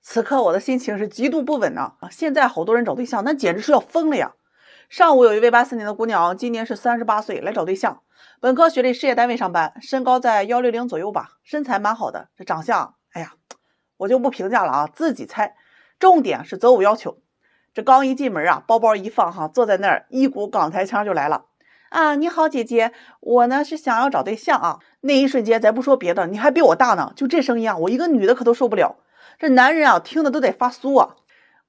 此刻我的心情是极度不稳呐！现在好多人找对象，那简直是要疯了呀！上午有一位84年的姑娘，今年是38岁，来找对象，本科学历，事业单位上班，身高在160左右吧，身材蛮好的，这长相，哎呀，我就不评价了啊，自己猜。重点是择偶要求。这刚一进门啊，包包一放哈，坐在那儿，一股港台腔就来了。啊，你好姐姐，我呢是想要找对象啊。那一瞬间，咱不说别的，你还比我大呢，就这声音啊，我一个女的可都受不了。这男人啊，听的都得发酥啊！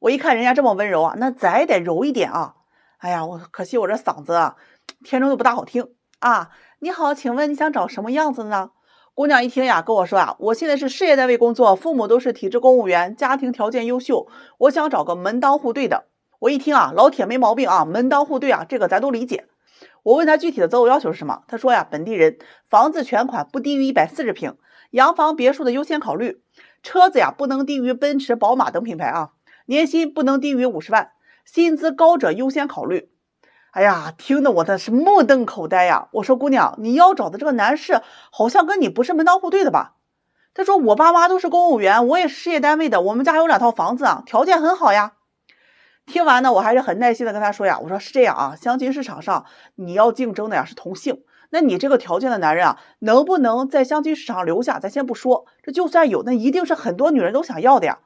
我一看人家这么温柔啊，那咱也得柔一点啊！哎呀，可惜我这嗓子啊，天生就不大好听啊！你好，请问你想找什么样子呢？姑娘一听呀，跟我说啊，我现在是事业单位工作，父母都是体制公务员，家庭条件优秀，我想找个门当户对的。我一听啊，老铁没毛病啊，门当户对啊，这个咱都理解。我问他具体的择偶要求是什么，他说呀，本地人，房子全款不低于140平，洋房别墅的优先考虑。车子呀不能低于奔驰、宝马等品牌啊，年薪不能低于50万，薪资高者优先考虑。哎呀，听得我的是目瞪口呆呀！我说姑娘，你要找的这个男士好像跟你不是门当户对的吧？他说我爸妈都是公务员，我也是事业单位的，我们家有2套房子啊，条件很好呀。听完呢，我还是很耐心的跟他说呀，我说是这样啊，相亲市场上你要竞争的呀是同性。那你这个条件的男人啊，能不能在相亲市场留下，咱先不说，这就算有，那一定是很多女人都想要的呀。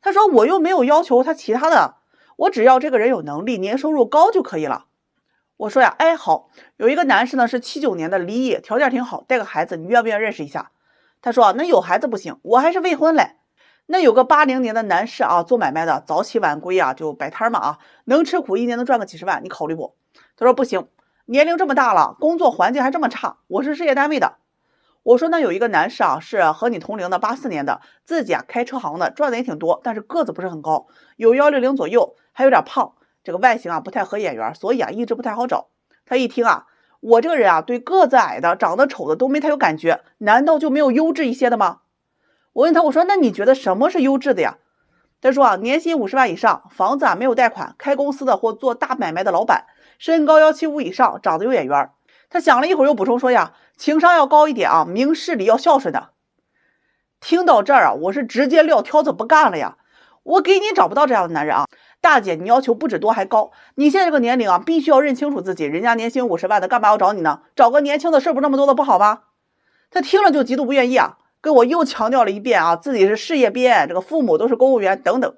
他说我又没有要求他其他的，我只要这个人有能力，年收入高就可以了。我说呀，哎好，有一个男士呢是79年的离异，条件挺好，带个孩子，你愿不愿意认识一下？他说那有孩子不行，我还是未婚嘞。那有个80年的男士啊，做买卖的，早起晚归啊，就摆摊嘛啊，能吃苦，一年能赚个几十万，你考虑不？他说不行，年龄这么大了，工作环境还这么差，我是事业单位的。我说那有一个男士啊，是和你同龄的84年的，自己啊开车行的，赚的也挺多，但是个子不是很高，有160左右，还有点胖，这个外形啊不太合眼缘，所以啊一直不太好找。他一听啊，我这个人啊对个子矮的、长得丑的都没太有感觉，难道就没有优质一些的吗？我问他，我说那你觉得什么是优质的呀？他说啊，年薪50万以上，房子啊没有贷款，开公司的或做大买卖的老板，身高175以上，长得有眼缘。他想了一会儿又补充说呀，情商要高一点啊，明事理要孝顺的。听到这儿啊，我是直接撂挑子不干了呀！我给你找不到这样的男人啊，大姐，你要求不止多还高，你现在这个年龄啊，必须要认清楚自己，人家年薪50万的，干嘛要找你呢？找个年轻的事不那么多的不好吗？他听了就极度不愿意啊，跟我又强调了一遍啊，自己是事业编，这个父母都是公务员等等。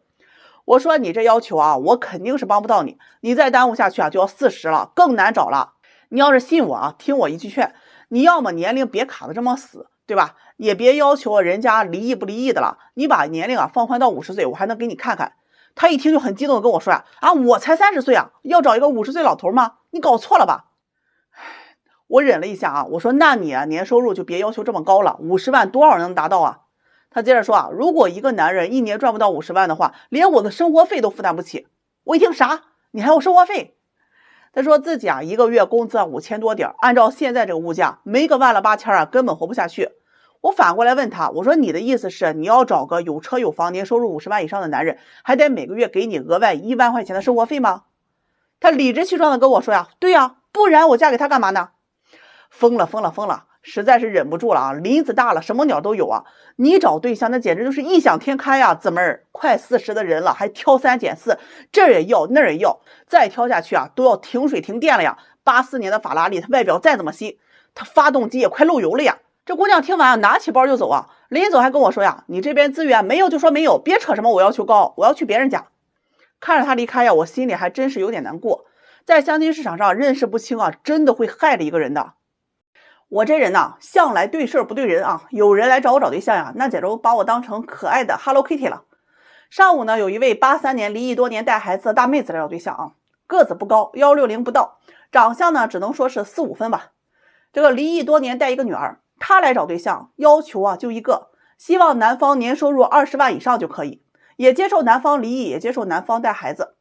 我说你这要求啊，我肯定是帮不到你，你再耽误下去啊，就要40了，更难找了。你要是信我啊，听我一句劝，你要么年龄别卡得这么死，对吧？也别要求人家离异不离异的了，你把年龄啊放宽到50岁，我还能给你看看。他一听就很激动的跟我说啊，我才30岁啊，要找一个50岁老头吗？你搞错了吧？我忍了一下啊，我说那你啊年收入就别要求这么高了，50万多少人能达到啊？他接着说啊，如果一个男人一年赚不到50万的话，连我的生活费都负担不起。我一听啥？你还有生活费？他说自己啊一个月工资啊5000多点，按照现在这个物价，没个万了八千啊根本活不下去。我反过来问他，我说你的意思是你要找个有车有房年收入50万以上的男人，还得每个月给你额外1万块钱的生活费吗？他理直气壮的跟我说呀，对呀，不然我嫁给他干嘛呢？疯了，实在是忍不住了啊！林子大了，什么鸟都有啊！你找对象那简直就是异想天开呀！姊妹儿，快40的人了，还挑3拣4，这儿也要那儿也要，再挑下去啊，都要停水停电了呀！84年的法拉利，它外表再怎么新，它发动机也快漏油了呀！这姑娘听完啊，拿起包就走啊！临走还跟我说呀，你这边资源没有就说没有，别扯什么我要求高，我要去别人家。看着她离开呀，我心里还真是有点难过。在相亲市场上认识不清啊，真的会害了一个人的。我这人呢，向来对事不对人啊。有人来找我找对象呀，那简直把我当成可爱的 Hello Kitty 了。上午呢，有一位83年离异多年带孩子的大妹子来找对象啊，个子不高，160不到，长相呢只能说是4、5分吧。这个离异多年带一个女儿，她来找对象，要求啊就一个，希望男方年收入20万以上就可以，也接受男方离异，也接受男方带孩子。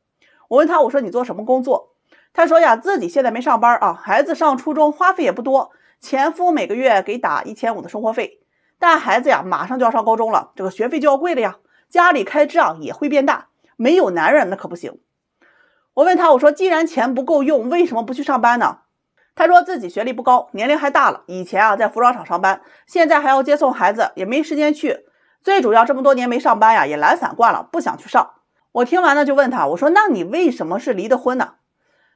我问她，我说你做什么工作？她说呀，自己现在没上班啊，孩子上初中，花费也不多。前夫每个月给打1500的生活费，但孩子呀马上就要上高中了，这个学费就要贵了呀，家里开支啊也会变大，没有男人那可不行。我问他，我说既然钱不够用，为什么不去上班呢？他说自己学历不高，年龄还大了，以前啊在服装厂上班，现在还要接送孩子，也没时间去。最主要这么多年没上班呀，也懒散惯了，不想去上。我听完呢就问他，我说那你为什么是离的婚呢？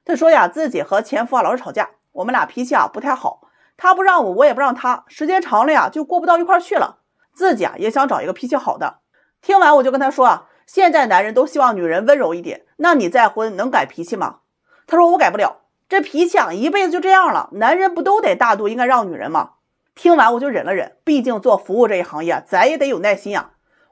他说呀，自己和前夫老是吵架，我们俩脾气不太好，他不让我，我也不让他，时间长了呀就过不到一块去了，自己也想找一个脾气好的。听完我就跟他说现在男人都希望女人温柔一点，那你再婚能改脾气吗？他说我改不了，这脾气一辈子就这样了，男人不都得大度应该让女人吗？听完我就忍了忍，毕竟做服务这一行业咱也得有耐心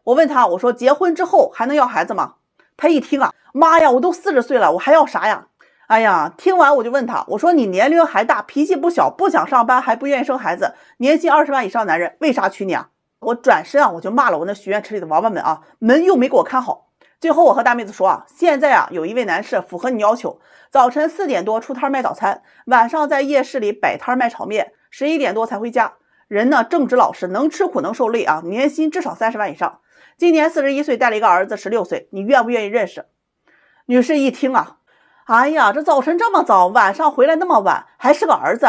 我问他，我说结婚之后还能要孩子吗？他一听妈呀，我都40岁了，我还要啥呀？哎呀，听完我就问他，我说你年龄还大，脾气不小，不想上班还不愿意生孩子，年薪20万以上男人为啥娶你我转身我就骂了我那许愿池里的王八们门又没给我看好。最后我和大妹子说现在有一位男士符合你要求，早晨4点多出摊卖早餐，晚上在夜市里摆摊卖炒面，11点多才回家。人呢正直老实，能吃苦能受累年薪至少30万以上。今年41岁，带了一个儿子16岁，你愿不愿意认识？女士一听哎呀，这早晨这么早，晚上回来那么晚，还是个儿子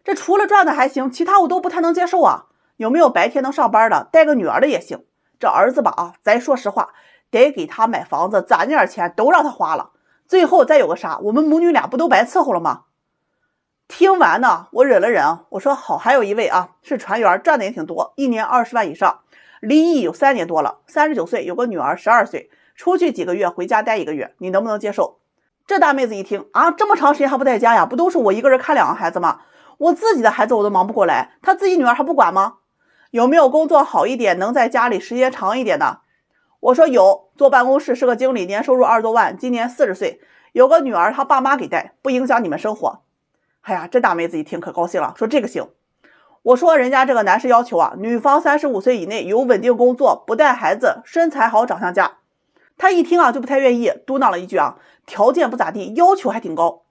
这除了赚的还行，其他我都不太能接受有没有白天能上班的，带个女儿的也行。这儿子吧咱说实话，得给他买房子，攒点钱都让他花了，最后再有个啥，我们母女俩不都白伺候了吗？听完呢，我忍了忍我说好，还有一位是船员，赚的也挺多，一年20万以上，离异有3年多了，39岁，有个女儿12岁，出去几个月，回家待1个月，你能不能接受？这大妹子一听这么长时间还不在家呀，不都是我一个人看2个孩子吗？我自己的孩子我都忙不过来，他自己女儿还不管吗？有没有工作好一点，能在家里时间长一点的？我说有，坐办公室，是个经理，年收入20多万，今年40岁，有个女儿，他爸妈给带，不影响你们生活。哎呀，这大妹子一听可高兴了，说这个行。我说人家这个男士要求女方35岁以内，有稳定工作，不带孩子，身材好，长相佳。他一听就不太愿意，嘟囔了一句条件不咋地，要求还挺高。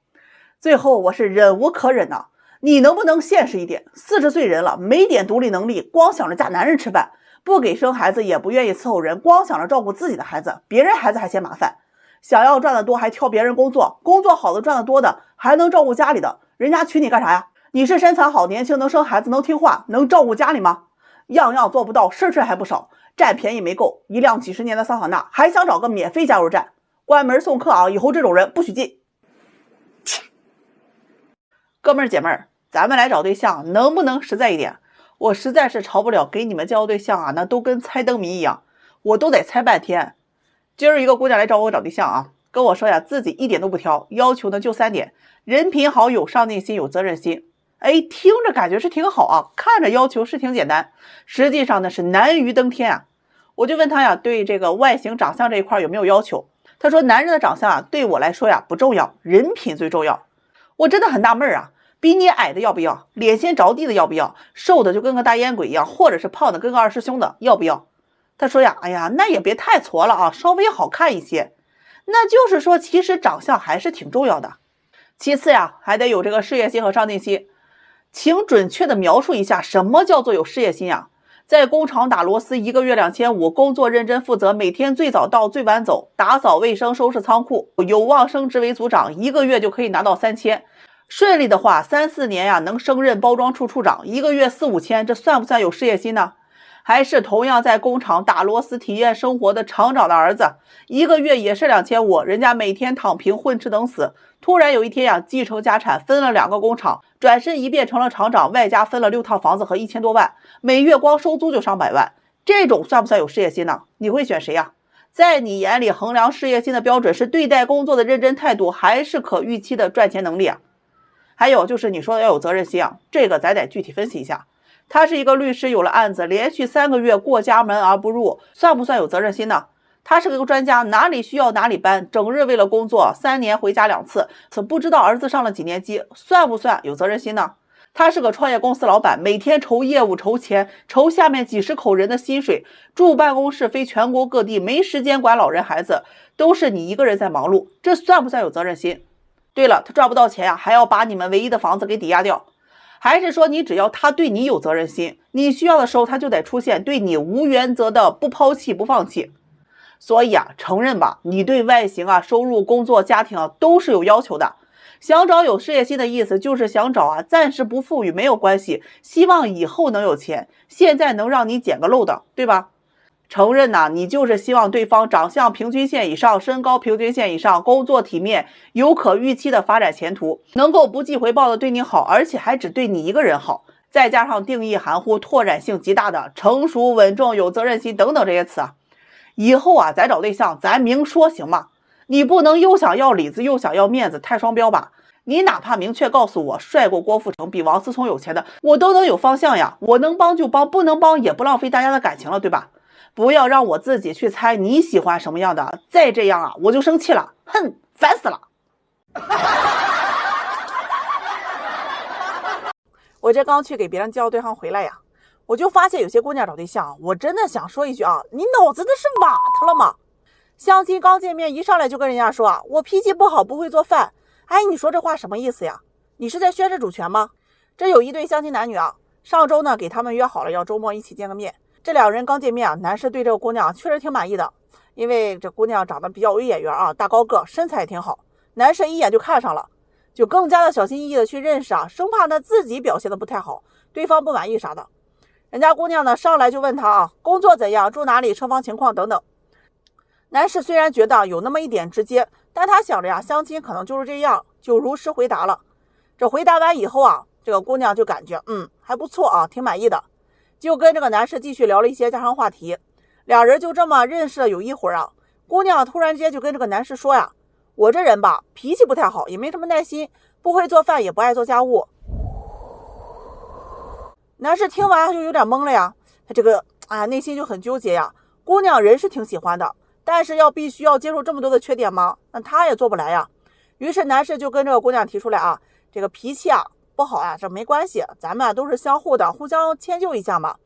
最后我是忍无可忍你能不能现实一点？40岁人了，没点独立能力，光想着嫁男人吃饭，不给生孩子，也不愿意伺候人，光想着照顾自己的孩子，别人孩子还嫌麻烦，想要赚得多还挑别人工作，工作好的赚得多的还能照顾家里的，人家娶你干啥呀？你是身材好，年轻，能生孩子，能听话，能照顾家里吗？样样做不到，事还不少，占便宜没够，一辆几10年的桑塔纳，还想找个免费加油站，关门送客以后这种人不许进。哥们儿姐妹儿，咱们来找对象能不能实在一点？我实在是吵不了，给你们交对象那都跟猜灯谜一样，我都得猜半天。今儿一个姑娘来找我找对象跟我说自己一点都不挑，要求呢就3点：人品好，有上进心，有责任心。听着感觉是挺好看着要求是挺简单，实际上呢是难于登天我就问他对这个外形长相这一块有没有要求？他说男人的长相对我来说不重要，人品最重要。我真的很纳闷比你矮的要不要？脸先着地的要不要？瘦的就跟个大烟鬼一样，或者是胖的跟个二师兄的要不要？他说哎呀，那也别太矬了稍微好看一些。那就是说其实长相还是挺重要的。其次还得有这个事业心和上进心。请准确的描述一下什么叫做有事业心在工厂打螺丝，1个月2500，工作认真负责，每天最早到最晚走，打扫卫生，收拾仓库，有望升职为组长，1个月就可以拿到3000。顺利的话3、4年能升任包装处处长，1个月4、5千，这算不算有事业心呢？还是同样在工厂打螺丝体验生活的厂长的儿子，1个月也是2500，人家每天躺平混吃等死，突然有一天继承家产，分了2个工厂，转身一变成了厂长，外加分了6套房子和1000多万，每月光收租就上百万，这种算不算有事业心呢？你会选谁在你眼里衡量事业心的标准是对待工作的认真态度，还是可预期的赚钱能力还有就是你说的要有责任心这个咱得具体分析一下。他是一个律师，有了案子，连续3个月过家门而不入，算不算有责任心呢？他是个专家，哪里需要哪里搬，整日为了工作，3年回家2次，不知道儿子上了几年级，算不算有责任心呢？他是个创业公司老板，每天筹业务，筹钱，筹下面几10口人的薪水，住办公室飞全国各地，没时间管老人孩子，都是你一个人在忙碌，这算不算有责任心？对了，他赚不到钱还要把你们唯一的房子给抵押掉。还是说你只要他对你有责任心，你需要的时候他就得出现，对你无原则的不抛弃不放弃。所以承认吧，你对外形收入、工作、家庭都是有要求的。想找有事业心的意思就是想找暂时不富裕没有关系，希望以后能有钱，现在能让你捡个漏的，对吧？承认呢，你就是希望对方长相平均线以上，身高平均线以上，工作体面，有可预期的发展前途，能够不计回报的对你好，而且还只对你一个人好。再加上定义含糊、拓展性极大的成熟、稳重、有责任心等等这些词啊，以后啊，咱找对象，咱明说行吗？你不能又想要里子又想要面子，太双标吧？你哪怕明确告诉我，帅过郭富城，比王思聪有钱的，我都能有方向呀。我能帮就帮，不能帮也不浪费大家的感情了，对吧？不要让我自己去猜你喜欢什么样的，再这样啊，我就生气了，哼，烦死了。我这刚去给别人介绍对象回来呀，我就发现有些姑娘找对象，我真的想说一句啊，你脑子那是瓦特了吗？相亲刚见面一上来就跟人家说啊，我脾气不好，不会做饭。哎，你说这话什么意思呀？你是在宣示主权吗？这有一对相亲男女啊，上周呢给他们约好了要周末一起见个面。这两人刚见面啊，男士对这个姑娘确实挺满意的，因为这姑娘长得比较有眼缘啊，大高个，身材也挺好，男士一眼就看上了，就更加的小心翼翼的去认识啊，生怕呢自己表现的不太好，对方不满意啥的。人家姑娘呢上来就问他啊，工作怎样，住哪里，车房情况等等。男士虽然觉得有那么一点直接，但他想着呀，相亲可能就是这样，就如实回答了。这回答完以后啊，这个姑娘就感觉还不错啊，挺满意的，就跟这个男士继续聊了一些家常话题。俩人就这么认识了有一会儿啊，姑娘突然之间就跟这个男士说呀，我这人吧脾气不太好，也没什么耐心，不会做饭，也不爱做家务。男士听完就有点懵了呀，他这个内心就很纠结呀。姑娘人是挺喜欢的，但是必须要接受这么多的缺点吗？那他也做不来呀。于是男士就跟这个姑娘提出来啊，这个脾气啊不好呀，这没关系，咱们都是相互的，互相迁就一下嘛。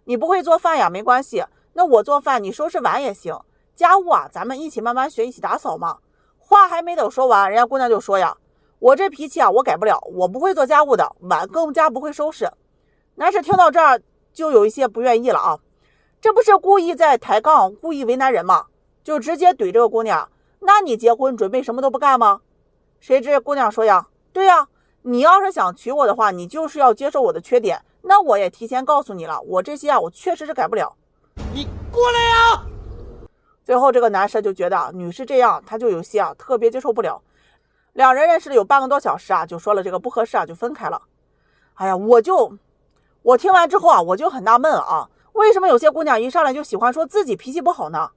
你不会做饭呀，没关系，那我做饭你收拾碗也行，家务啊咱们一起慢慢学，一起打扫嘛。话还没等说完，人家姑娘就说呀，我这脾气啊我改不了，我不会做家务的，碗更加不会收拾。男士听到这儿就有一些不愿意了啊，这不是故意在抬杠，故意为难人吗？就直接怼这个姑娘，那你结婚准备什么都不干吗？谁知姑娘说呀，对呀，你要是想娶我的话，你就是要接受我的缺点，那我也提前告诉你了，我这些我确实是改不了。你过来呀！最后这个男士就觉得女士这样，他就有些特别接受不了。两人认识了有半个多小时就说了这个不合适就分开了。哎呀，我听完之后我就很纳闷为什么有些姑娘一上来就喜欢说自己脾气不好呢？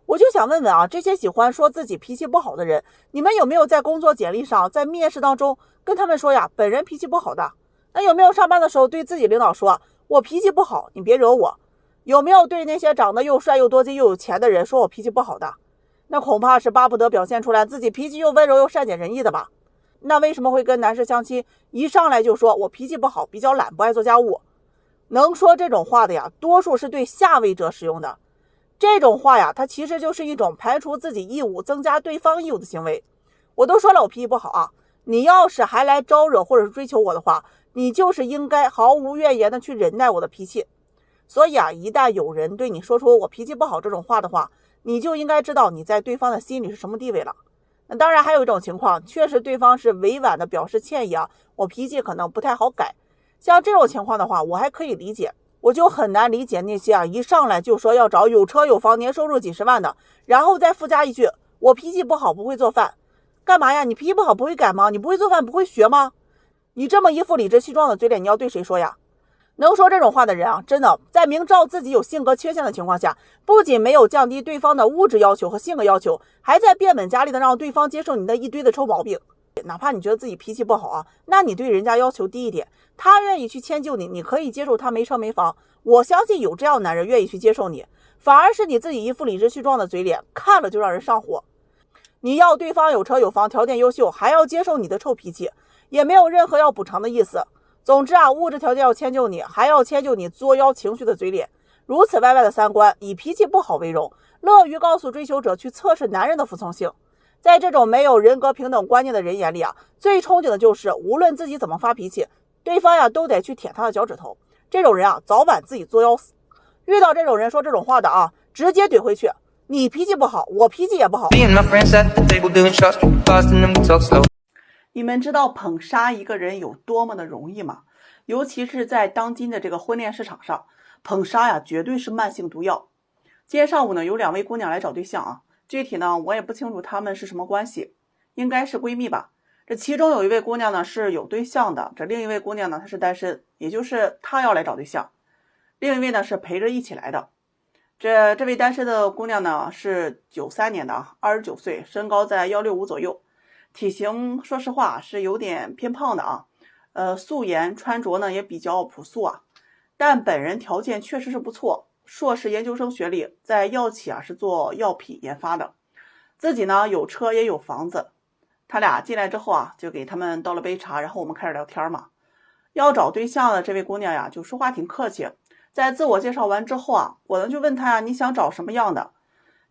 我就想问问这些喜欢说自己脾气不好的人，你们有没有在工作简历上，在面试当中跟他们说呀，本人脾气不好的？那有没有上班的时候对自己领导说，我脾气不好，你别惹我？有没有对那些长得又帅又多金又有钱的人说我脾气不好的？那恐怕是巴不得表现出来自己脾气又温柔又善解人意的吧？那为什么会跟男士相亲，一上来就说我脾气不好，比较懒，不爱做家务？能说这种话的呀，多数是对下位者使用的。这种话呀，它其实就是一种排除自己义务，增加对方义务的行为。我都说了我脾气不好你要是还来招惹或者是追求我的话，你就是应该毫无怨言的去忍耐我的脾气。所以一旦有人对你说出我脾气不好这种话的话，你就应该知道你在对方的心里是什么地位了。那当然还有一种情况，确实对方是委婉的表示歉意我脾气可能不太好改。像这种情况的话，我还可以理解，我就很难理解那些一上来就说要找有车有房年收入几十万的，然后再附加一句我脾气不好不会做饭。干嘛呀？你脾气不好不会改吗？你不会做饭不会学吗？你这么一副理直气壮的嘴脸，你要对谁说呀？能说这种话的人真的在明知道自己有性格缺陷的情况下，不仅没有降低对方的物质要求和性格要求，还在变本加厉的让对方接受你的一堆的臭毛病。哪怕你觉得自己脾气不好那你对人家要求低一点，他愿意去迁就你，你可以接受他没车没房，我相信有这样的男人愿意去接受你，反而是你自己一副理直气壮的嘴脸，看了就让人上火。你要对方有车有房，条件优秀，还要接受你的臭脾气，也没有任何要补偿的意思。总之物质条件要迁就你，还要迁就你作妖情绪的嘴脸，如此歪歪的三观，以脾气不好为荣，乐于告诉追求者去测试男人的服从性。在这种没有人格平等观念的人眼里最憧憬的就是无论自己怎么发脾气，对方都得去舔他的脚趾头。这种人早晚自己作妖死。遇到这种人说这种话的直接怼回去，你脾气不好，我脾气也不好。你们知道捧杀一个人有多么的容易吗？尤其是在当今的这个婚恋市场上，捧杀绝对是慢性毒药。今天上午呢，有2位姑娘来找对象啊，具体呢我也不清楚她们是什么关系，应该是闺蜜吧。这其中有一位姑娘呢是有对象的，这另一位姑娘呢她是单身，也就是她要来找对象，另一位呢是陪着一起来的。这位单身的姑娘呢是93年的29岁，身高在165左右，体型说实话是有点偏胖的啊，素颜，穿着呢也比较朴素啊，但本人条件确实是不错，硕士研究生学历，在药企啊是做药品研发的，自己呢有车也有房子。他俩进来之后啊，就给他们倒了杯茶，然后我们开始聊天嘛。要找对象的这位姑娘呀，就说话挺客气。在自我介绍完之后啊，我呢就问她呀，你想找什么样的？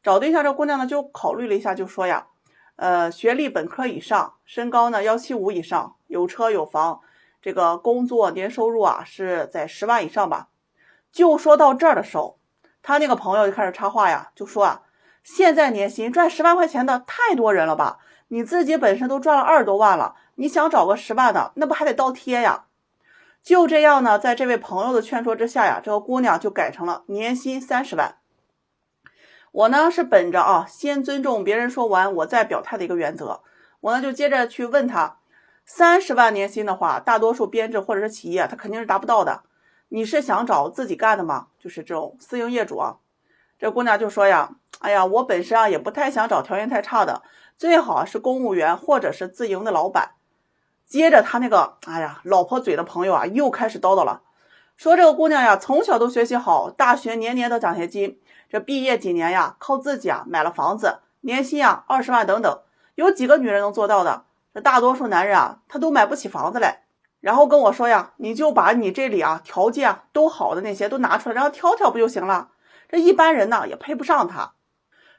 找对象这姑娘呢就考虑了一下，就说呀，学历本科以上，身高呢175以上，有车有房，这个工作年收入啊是在10万以上吧。就说到这儿的时候，他那个朋友就开始插话呀，就说啊，现在年薪赚10万块钱的太多人了吧？你自己本身都赚了20多万了，你想找个10万的，那不还得倒贴呀？就这样呢，在这位朋友的劝说之下呀，这个姑娘就改成了年薪30万。我呢是本着啊，先尊重别人说完我再表态的一个原则，我呢就接着去问他，30万年薪的话，大多数编制或者是企业他肯定是达不到的。你是想找自己干的吗？就是这种私营业主啊。这姑娘就说呀，哎呀，我本身啊也不太想找条件太差的，最好是公务员或者是自营的老板。接着他那个老婆嘴的朋友啊又开始叨叨了，说这个姑娘呀从小都学习好，大学年年的奖学金，这毕业几年呀靠自己啊买了房子，年薪啊20万等等，有几个女人能做到的？这大多数男人啊他都买不起房子来。然后跟我说呀，你就把你这里啊条件啊都好的那些都拿出来，然后挑挑不就行了？这一般人呢也配不上他。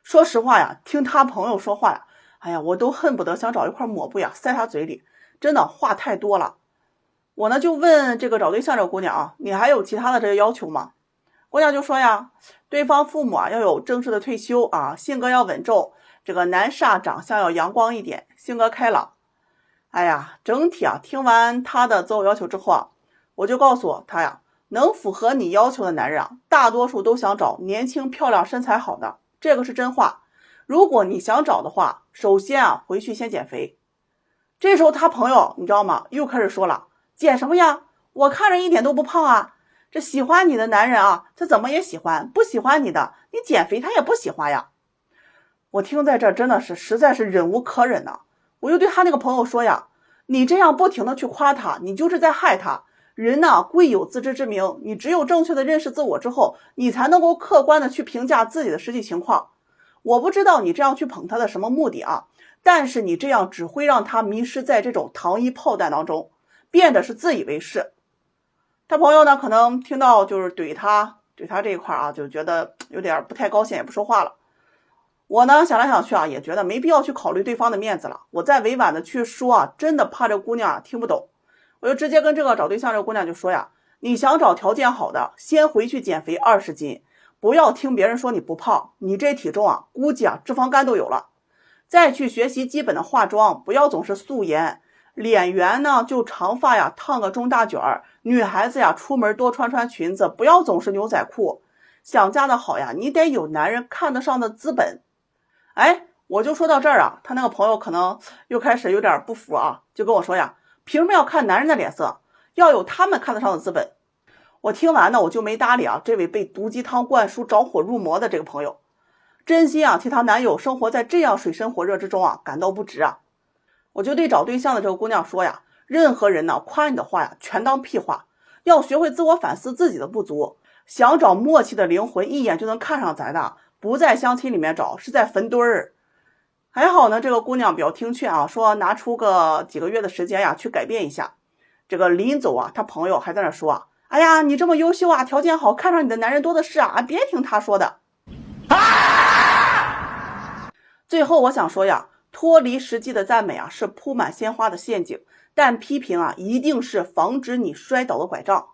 说实话呀，听他朋友说话呀，哎呀，我都恨不得想找一块抹布呀塞他嘴里，真的话太多了。我呢就问这个找对象这个姑娘啊，你还有其他的这个要求吗？姑娘就说呀，对方父母啊要有正式的退休啊，性格要稳重，这个男士啊长相要阳光一点，性格开朗。哎呀，整体啊听完他的择偶要求之后啊，我就告诉他呀，能符合你要求的男人啊，大多数都想找年轻漂亮身材好的，这个是真话。如果你想找的话，首先啊回去先减肥。这时候他朋友你知道吗，又开始说了，减什么呀？我看着一点都不胖啊。这喜欢你的男人啊，他怎么也喜欢，不喜欢你的，你减肥他也不喜欢呀。我听在这真的是实在是忍无可忍呐。我就对他那个朋友说呀，你这样不停的去夸他，你就是在害他。人呢贵有自知之明，你只有正确的认识自我之后，你才能够客观的去评价自己的实际情况。我不知道你这样去捧他的什么目的啊，但是你这样只会让他迷失在这种糖衣炮弹当中，变得是自以为是。他朋友呢可能听到就是怼他这一块啊，就觉得有点不太高兴，也不说话了。我呢想来想去啊，也觉得没必要去考虑对方的面子了。我再委婉的去说啊，真的怕这姑娘啊听不懂。我就直接跟这个找对象这个姑娘就说呀，你想找条件好的，先回去减肥20斤，不要听别人说你不胖，你这体重啊，估计啊脂肪肝都有了。再去学习基本的化妆，不要总是素颜，脸圆呢就长发呀烫个中大卷儿，女孩子呀出门多穿裙子，不要总是牛仔裤。想嫁得好呀，你得有男人看得上的资本。哎，我就说到这儿啊，他那个朋友可能又开始有点不服啊，就跟我说呀，凭什么要看男人的脸色，要有他们看得上的资本。我听完呢，我就没搭理啊这位被毒鸡汤灌输着火入魔的这个朋友，真心啊替她男友生活在这样水深火热之中啊感到不值啊。我就对找对象的这个姑娘说呀，任何人呢夸你的话呀全当屁话，要学会自我反思自己的不足，想找默契的灵魂一眼就能看上咱的，不在相亲里面找，是在坟堆儿。还好呢，这个姑娘比较听劝啊，说拿出个几个月的时间呀去改变一下。这个临走啊，他朋友还在那说啊，哎呀，你这么优秀啊，条件好，看上你的男人多的是啊，别听他说的。最后我想说呀，脱离实际的赞美啊是铺满鲜花的陷阱，但批评啊一定是防止你摔倒的拐杖。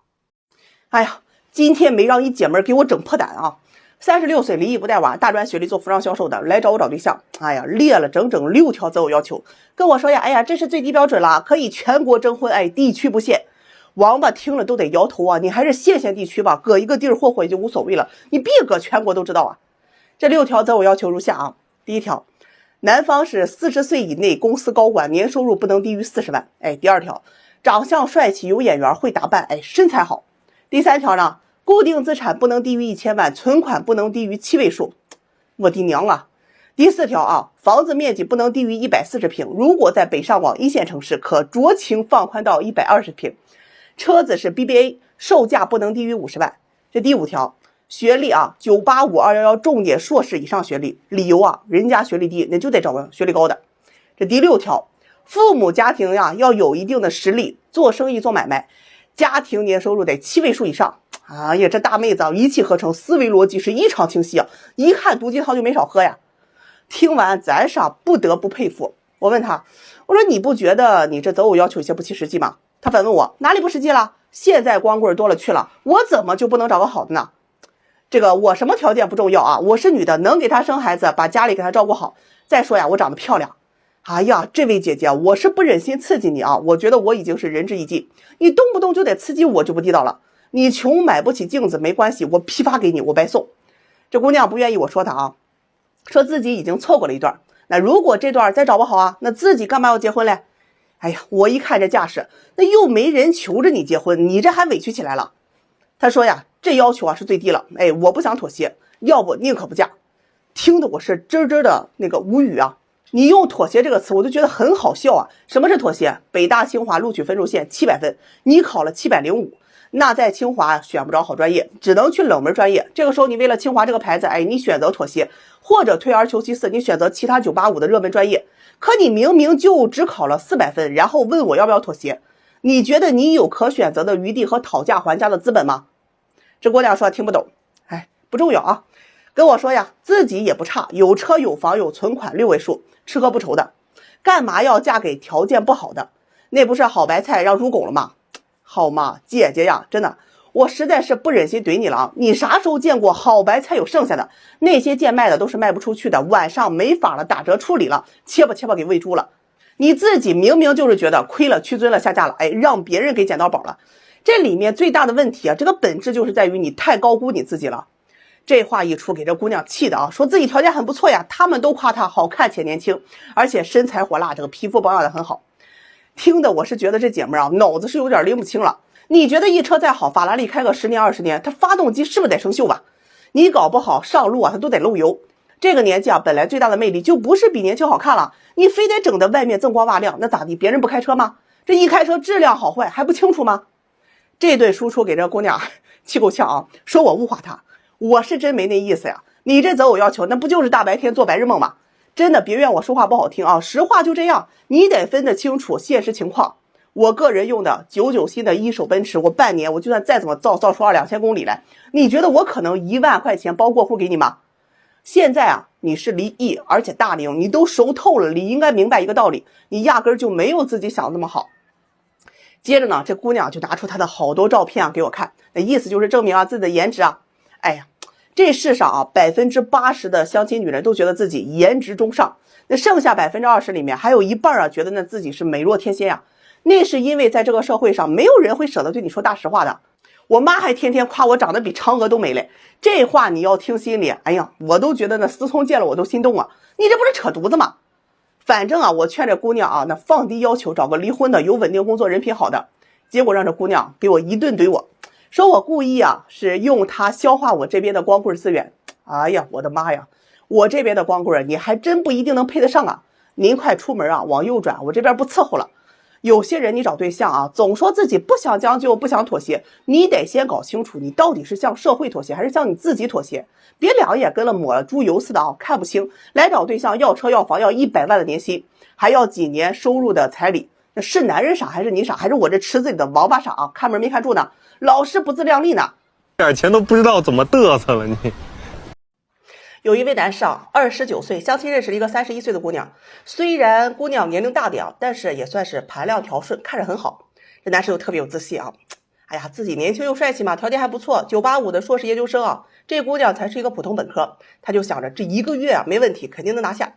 哎呀，今天没让一姐们给我整破胆啊！36岁，离异不带娃，大专学历，做服装销售的，来找我找对象。哎呀，列了整整6条择偶要求，跟我说呀，哎呀，这是最低标准了，可以全国征婚，哎，地区不限。王八听了都得摇头啊！你还是县地区吧，搁一个地儿霍霍也就无所谓了，你别搁全国都知道啊！这6条择偶要求如下啊。第1条，男方是40岁以内公司高管，年收入不能低于40万。第2条，长相帅气，有眼缘，会打扮，身材好。第3条呢，固定资产不能低于1000万，存款不能低于7位数。我的娘啊！第4条啊，房子面积不能低于140平，如果在北上广1线城市，可酌情放宽到120平。车子是 BBA， 售价不能低于50万。这第5条，学历啊，985、211重点硕士以上学历，理由啊，人家学历低，那就得找个学历高的。这第6条，父母家庭呀要有一定的实力，做生意做买卖，家庭年收入得7位数以上。哎呀，这大妹子啊，一气呵成，思维逻辑是异常清晰啊，一看毒鸡汤就没少喝呀。听完咱是不得不佩服。我问他，我说你不觉得你这择偶要求有些不切实际吗？他反问我哪里不实际了？现在光棍多了去了，我怎么就不能找个好的呢？这个我什么条件不重要啊，我是女的，能给他生孩子，把家里给他照顾好。再说呀，我长得漂亮。哎呀，这位姐姐，我是不忍心刺激你啊，我觉得我已经是仁至义尽，你动不动就得刺激我就不地道了。你穷买不起镜子没关系，我批发给你，我白送。这姑娘不愿意我说她啊，说自己已经错过了一段，那如果这段再找不好啊，那自己干嘛要结婚嘞？哎呀，我一看这架势，那又没人求着你结婚，你这还委屈起来了。她说呀，这要求啊是最低了，我不想妥协，要不宁可不嫁。听得我是真的那个无语啊。你用妥协这个词我就觉得很好笑啊。什么是妥协？北大清华录取分数线700分，你考了705，那在清华选不着好专业，只能去冷门专业。这个时候你为了清华这个牌子，你选择妥协，或者退而求其次，你选择其他985的热门专业。可你明明就只考了400分，然后问我要不要妥协，你觉得你有可选择的余地和讨价还价的资本吗？这姑娘说听不懂，不重要啊，跟我说呀，自己也不差，有车有房有存款6位数，吃喝不愁的，干嘛要嫁给条件不好的？那不是好白菜让猪拱了吗？好嘛，姐姐呀，真的，我实在是不忍心怼你了啊！你啥时候见过好白菜有剩下的？那些贱卖的都是卖不出去的，晚上没法了，打折处理了，切吧给喂猪了。你自己明明就是觉得亏了屈尊了下架了，让别人给捡到宝了。这里面最大的问题啊，这个本质就是在于你太高估你自己了。这话一出，给这姑娘气的啊，说自己条件很不错呀，他们都夸她好看且年轻，而且身材火辣，这个皮肤保养的很好。听的我是觉得这姐们啊，脑子是有点拎不清了。你觉得一车再好，法拉利开个10年20年，它发动机是不是得生锈吧？你搞不好上路啊，它都得漏油。这个年纪啊，本来最大的魅力就不是比年轻好看了，你非得整的外面锃光瓦亮，那咋地？别人不开车吗？这一开车质量好坏还不清楚吗？这顿输出给这姑娘气够呛啊，说我物化她，我是真没那意思呀。你这择偶要求，那不就是大白天做白日梦吗？真的别怨我说话不好听啊，实话就这样，你得分得清楚现实情况。我个人用的99新的一手奔驰，我半年我就算再怎么造出2000公里来，你觉得我可能1万块钱包过户给你吗？现在啊，你是离异而且大龄，你都熟透了，你应该明白一个道理，你压根就没有自己想的那么好。接着呢，这姑娘就拿出她的好多照片给我看，那意思就是证明自己的颜值啊。哎呀，这世上啊，80%的相亲女人都觉得自己颜值中上，那剩下20%里面还有一半觉得那自己是美若天仙呀。那是因为在这个社会上，没有人会舍得对你说大实话的。我妈还天天夸我长得比嫦娥都美嘞，这话你要听心里，哎呀，我都觉得那思聪见了我都心动啊！你这不是扯犊子吗？反正啊，我劝这姑娘啊，那放低要求，找个离婚的，有稳定工作，人品好的。结果让这姑娘给我一顿怼我，说我故意啊，是用她消化我这边的光棍资源。哎呀，我的妈呀，我这边的光棍你还真不一定能配得上啊！您快出门啊，往右转，我这边不伺候了。有些人你找对象啊，总说自己不想将就，不想妥协，你得先搞清楚你到底是向社会妥协还是向你自己妥协，别两眼跟了抹了猪油似的啊，看不清。来找对象要车要房要100万的年薪，还要几年收入的彩礼，那是男人傻还是你傻，还是我这池子里的王八傻啊？看门没看住呢，老是不自量力呢，点钱都不知道怎么嘚瑟了你。有一位男士啊，29岁，相亲认识了一个31岁的姑娘。虽然姑娘年龄大点，但是也算是盘量调顺，看着很好。这男士又特别有自信啊，哎呀，自己年轻又帅气嘛，条件还不错，985的硕士研究生啊。这姑娘才是一个普通本科，他就想着这1个月啊没问题，肯定能拿下。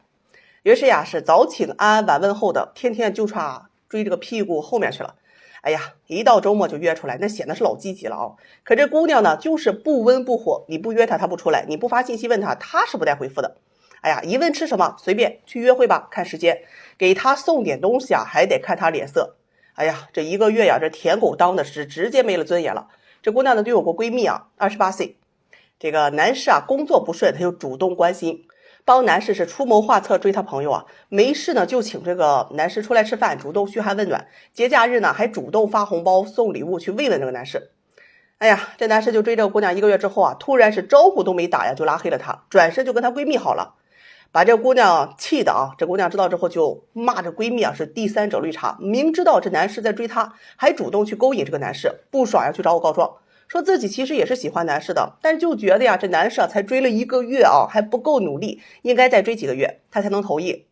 于是呀，是早请安晚问候的，天天就差追这个屁股后面去了。哎呀，一到周末就约出来，那显得是老积极了啊。可这姑娘呢，就是不温不火，你不约她，她不出来；你不发信息问她，她是不带回复的。哎呀，一问吃什么，随便去约会吧，看时间，给她送点东西啊，还得看她脸色。哎呀，这1个月呀，这舔狗当的是直接没了尊严了。这姑娘呢，就有个闺蜜啊，28岁，这个男士啊工作不顺，他就主动关心。帮男士是出谋划策追他朋友啊，没事呢就请这个男士出来吃饭，主动嘘寒问暖，节假日呢还主动发红包送礼物去慰问这个男士。哎呀，这男士就追这个姑娘1个月之后啊，突然是招呼都没打呀就拉黑了她，转身就跟她闺蜜好了，把这个姑娘气的啊。这姑娘知道之后就骂这闺蜜啊是第三者绿茶，明知道这男士在追她，还主动去勾引这个男士，不爽呀去找我告状，说自己其实也是喜欢男士的，但是就觉得呀这男士啊才追了1个月啊还不够努力，应该再追几个月他才能同意。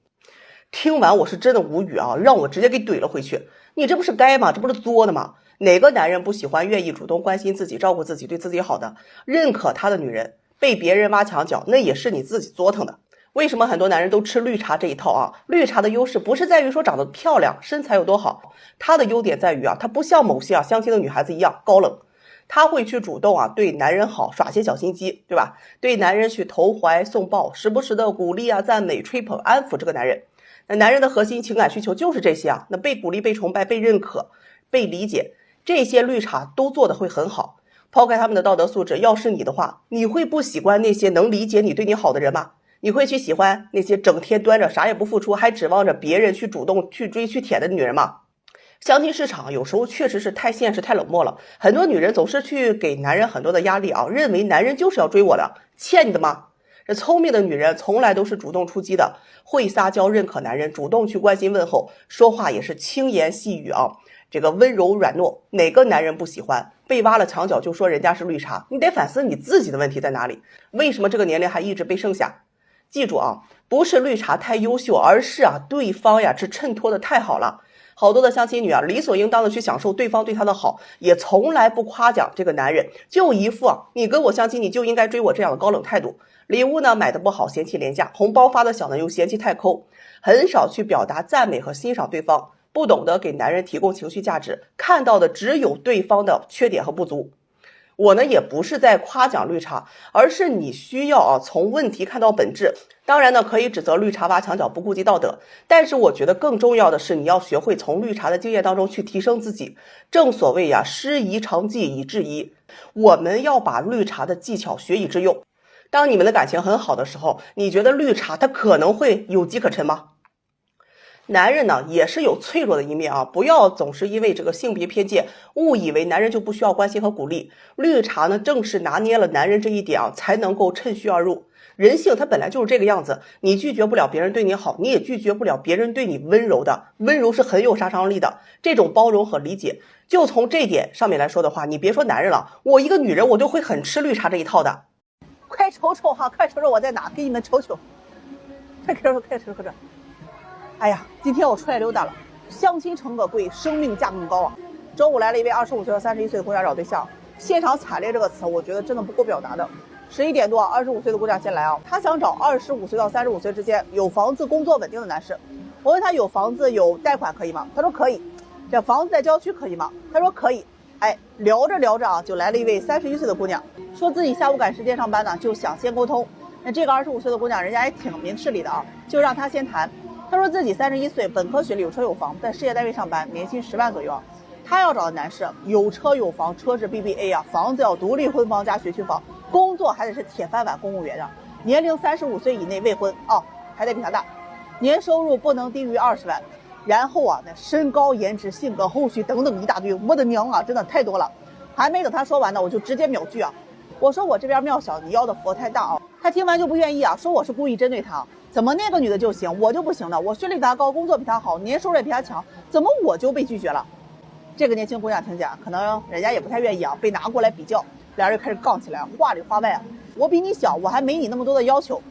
听完我是真的无语啊，让我直接给怼了回去。你这不是该吗？这不是作的吗？哪个男人不喜欢愿意主动关心自己、照顾自己、对自己好的、认可他的女人？被别人挖墙脚，那也是你自己作腾的。为什么很多男人都吃绿茶这一套啊？绿茶的优势不是在于说长得漂亮、身材有多好，她的优点在于啊，她不像某些啊相亲的女孩子一样高冷，她会去主动啊对男人好，耍些小心机，对吧？对男人去投怀送抱，时不时的鼓励啊、赞美、吹捧、安抚这个男人。那男人的核心情感需求就是这些啊，那被鼓励、被崇拜、被认可、被理解，这些绿茶都做得会很好。抛开他们的道德素质，要是你的话，你会不喜欢那些能理解你、对你好的人吗？你会去喜欢那些整天端着啥也不付出，还指望着别人去主动去追去舔的女人吗？相亲市场有时候确实是太现实太冷漠了，很多女人总是去给男人很多的压力啊，认为男人就是要追我的，欠你的吗？这聪明的女人从来都是主动出击的，会撒娇认可男人，主动去关心问候，说话也是轻言细语啊，这个温柔软糯，哪个男人不喜欢？被挖了墙角就说人家是绿茶，你得反思你自己的问题在哪里？为什么这个年龄还一直被剩下？记住啊，不是绿茶太优秀，而是啊对方呀是衬托的太好了。好多的相亲女啊，理所应当的去享受对方对她的好，也从来不夸奖这个男人，就一副啊你跟我相亲你就应该追我这样的高冷态度。礼物呢买的不好嫌弃廉价，红包发的小呢又嫌弃太抠，很少去表达赞美和欣赏对方，不懂得给男人提供情绪价值，看到的只有对方的缺点和不足。我呢也不是在夸奖绿茶，而是你需要从问题看到本质。当然呢可以指责绿茶挖墙脚不顾及道德，但是我觉得更重要的是你要学会从绿茶的经验当中去提升自己。正所谓呀，师夷长技以制夷，我们要把绿茶的技巧学以致用。当你们的感情很好的时候，你觉得绿茶它可能会有机可乘吗？男人呢也是有脆弱的一面啊，不要总是因为这个性别偏见误以为男人就不需要关心和鼓励。绿茶呢正是拿捏了男人这一点啊，才能够趁虚而入。人性它本来就是这个样子，你拒绝不了别人对你好，你也拒绝不了别人对你温柔的，温柔是很有杀伤力的。这种包容和理解，就从这点上面来说的话，你别说男人了，我一个女人我就会很吃绿茶这一套的。快瞅瞅哈，快瞅瞅我在哪，给你们瞅瞅，快瞅瞅，快瞅瞅这。哎呀，今天我出来溜达了，相亲成本贵，生命价更高啊！周五来了一位25岁和31岁的姑娘找对象，现场惨烈这个词，我觉得真的不够表达的。11点多，25岁的姑娘先来啊，她想找25岁到35岁之间有房子、工作稳定的男士。我问她有房子有贷款可以吗？她说可以。这房子在郊区可以吗？她说可以。哎，聊着聊着啊，就来了一位31岁的姑娘，说自己下午赶时间上班呢，就想先沟通。那这个25岁的姑娘，人家也挺明事理的啊，就让她先谈。他说自己31岁，本科学历，有车有房，在事业单位上班，年薪10万左右。他要找的男士有车有房，车是 BBA 啊，房子要独立婚房加学区房，工作还得是铁饭碗公务员啊，年龄35岁以内未婚哦，还得比他大，年收入不能低于20万。然后啊，那身高、颜值、性格、后续等等一大堆，我的娘啊，真的太多了。还没等他说完呢，我就直接秒拒啊！我说我这边庙小，你要的佛太大啊！他听完就不愿意啊，说我是故意针对他。怎么那个女的就行，我就不行的？我学历比她高，工作比她好，年收入也比她强，怎么我就被拒绝了？这个年轻姑娘听见，可能人家也不太愿意啊，被拿过来比较，俩人就开始杠起来，话里话外啊，我比你小，我还没你那么多的要求。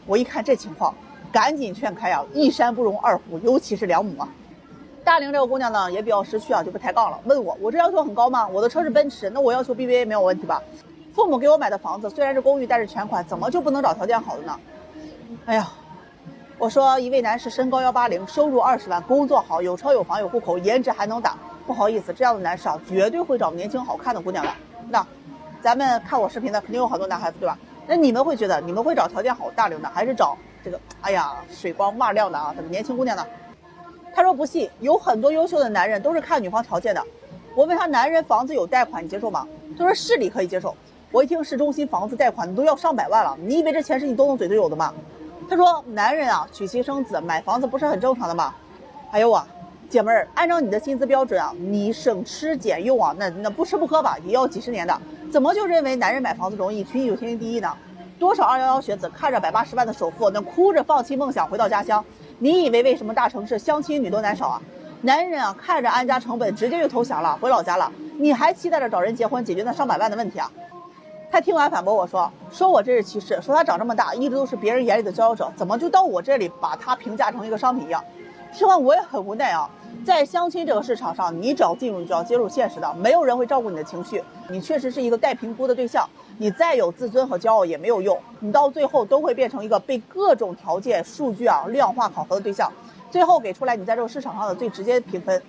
我一看这情况，赶紧劝开啊，一山不容二虎，尤其是两母啊。大龄这个姑娘呢也比较识趣啊，就不抬杠了，问我这要求很高吗？我的车是奔驰，那我要求 BBA 没有问题吧？父母给我买的房子虽然是公寓，但是全款，怎么就不能找条件好的呢？哎呀，我说一位男士身高180，收入20万，工作好，有车有房有户口，颜值还能打。不好意思，这样的男士啊，绝对会找年轻好看的姑娘的。那咱们看我视频的肯定有很多男孩子，对吧？那你们会觉得你们会找条件好大龄的，还是找这个哎呀水光袜亮的啊这个年轻姑娘呢？他说不信，有很多优秀的男人都是看女方条件的。我问他，男人房子有贷款你接受吗？他说市里可以接受。我一听市中心房子贷款都要上百万了，你以为这钱是你动动嘴就有的吗？他说男人啊娶妻生子买房子不是很正常的吗？哎呦啊，姐妹儿，按照你的薪资标准啊，你省吃俭用啊，那不吃不喝吧也要几十年的，怎么就认为男人买房子容易，娶女天经地义呢？多少211学子看着180万的首付，那哭着放弃梦想回到家乡，你以为为什么大城市相亲女多男少啊？男人啊看着安家成本直接就投降了，回老家了，你还期待着找人结婚解决那上百万的问题啊？他听完反驳我说我这是歧视，说他长这么大一直都是别人眼里的佼佼者，怎么就到我这里把他评价成一个商品一样？听完我也很无奈啊，在相亲这个市场上，你只要进入就要接受现实的，没有人会照顾你的情绪，你确实是一个待评估的对象，你再有自尊和骄傲也没有用，你到最后都会变成一个被各种条件数据啊量化考核的对象，最后给出来你在这个市场上的最直接评分。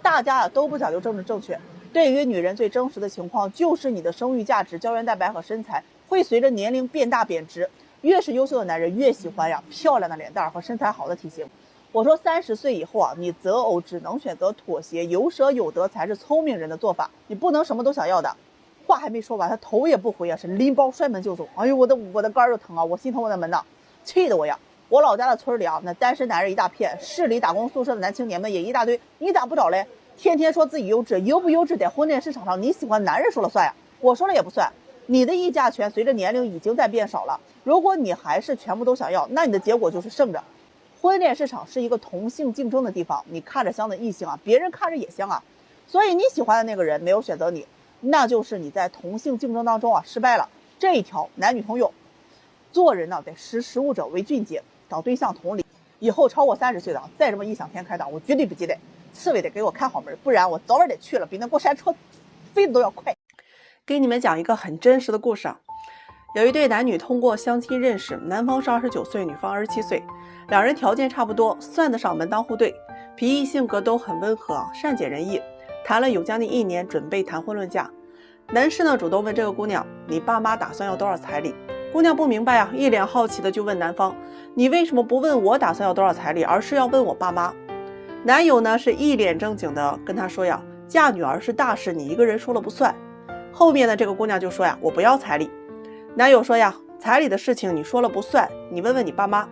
大家都不讲究政治正确，对于女人最真实的情况就是你的生育价值、胶原蛋白和身材会随着年龄变大贬值，越是优秀的男人越喜欢呀漂亮的脸蛋和身材好的体型。我说30岁以后啊，你择偶只能选择妥协，有舍有得才是聪明人的做法，你不能什么都想要的。话还没说完，他头也不回啊，是拎包摔门就走。哎呦，我的肝就疼啊，我心疼我的门呐，气得我呀！我老家的村里啊，那单身男人一大片，市里打工宿舍的男青年们也一大堆，你咋不找嘞？天天说自己优质，优不优质在婚恋市场上你喜欢男人说了算呀，我说了也不算。你的议价权随着年龄已经在变少了，如果你还是全部都想要，那你的结果就是胜着。婚恋市场是一个同性竞争的地方，你看着香的异性啊，别人看着也香啊，所以你喜欢的那个人没有选择你，那就是你在同性竞争当中啊失败了。这一条男女通用，做人呢得识时务者为俊杰，找对象同理。以后超过30岁的再这么异想天开的，我绝对不接待。刺猬得给我看好门，不然我早晚得去了，比那过山车飞的都要快。给你们讲一个很真实的故事啊。有一对男女通过相亲认识，男方是29岁，女方27岁，两人条件差不多，算得上门当户对，脾气性格都很温和，善解人意。谈了有将近1年，准备谈婚论嫁。男士呢主动问这个姑娘，你爸妈打算要多少彩礼？姑娘不明白啊，一脸好奇的就问男方，你为什么不问我打算要多少彩礼，而是要问我爸妈？男友呢是一脸正经的跟他说呀，嫁女儿是大事，你一个人说了不算。后面的这个姑娘就说呀，我不要彩礼。男友说呀，彩礼的事情你说了不算，你问问你爸妈。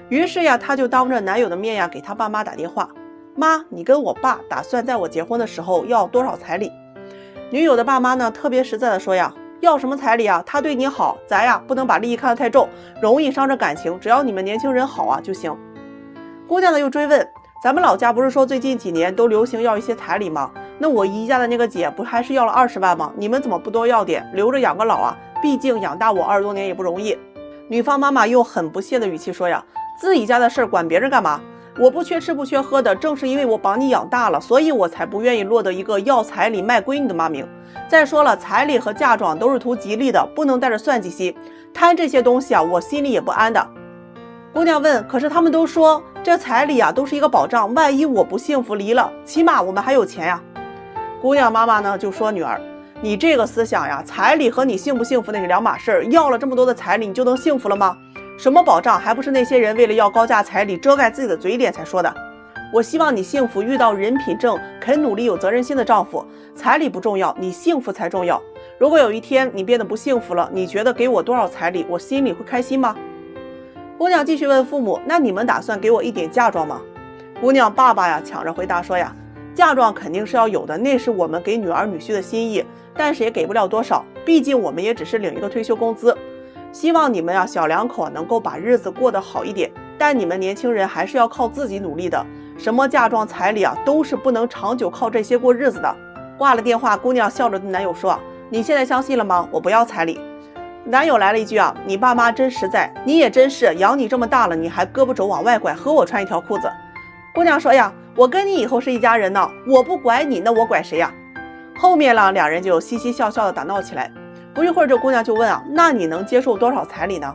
于是呀，他就当着男友的面呀给他爸妈打电话，妈，你跟我爸打算在我结婚的时候要多少彩礼？女友的爸妈呢特别实在的说呀，要什么彩礼啊，他对你好，咱呀不能把利益看得太重，容易伤着感情，只要你们年轻人好啊就行。姑娘呢又追问，咱们老家不是说最近几年都流行要一些彩礼吗？那我姨家的那个姐不还是要了20万吗？你们怎么不多要点，留着养个老啊？毕竟养大我20多年也不容易。女方妈妈用很不屑的语气说呀，自己家的事管别人干嘛？我不缺吃不缺喝的，正是因为我把你养大了，所以我才不愿意落得一个要彩礼卖闺女的骂名。再说了，彩礼和嫁妆都是图吉利的，不能带着算计心，贪这些东西啊，我心里也不安的。姑娘问，可是他们都说这彩礼啊都是一个保障，万一我不幸福离了，起码我们还有钱呀。姑娘妈妈呢就说，女儿，你这个思想呀，彩礼和你幸不幸福那是两码事，要了这么多的彩礼你就能幸福了吗？什么保障，还不是那些人为了要高价彩礼遮盖自己的嘴脸才说的。我希望你幸福，遇到人品正、肯努力、有责任心的丈夫，彩礼不重要，你幸福才重要。如果有一天你变得不幸福了，你觉得给我多少彩礼我心里会开心吗？姑娘继续问父母，那你们打算给我一点嫁妆吗？姑娘爸爸呀抢着回答说呀，嫁妆肯定是要有的，那是我们给女儿女婿的心意，但是也给不了多少，毕竟我们也只是领一个退休工资。希望你们呀小两口能够把日子过得好一点，但你们年轻人还是要靠自己努力的，什么嫁妆彩礼啊都是不能长久靠这些过日子的。挂了电话，姑娘笑着对男友说，你现在相信了吗？我不要彩礼。男友来了一句啊，你爸妈真实在，你也真是，养你这么大了你还胳膊肘往外拐，和我穿一条裤子。姑娘说呀，我跟你以后是一家人呢，我不拐你，那我拐谁呀？后面呢两人就嘻嘻笑笑的打闹起来。不一会儿这姑娘就问啊，那你能接受多少彩礼呢？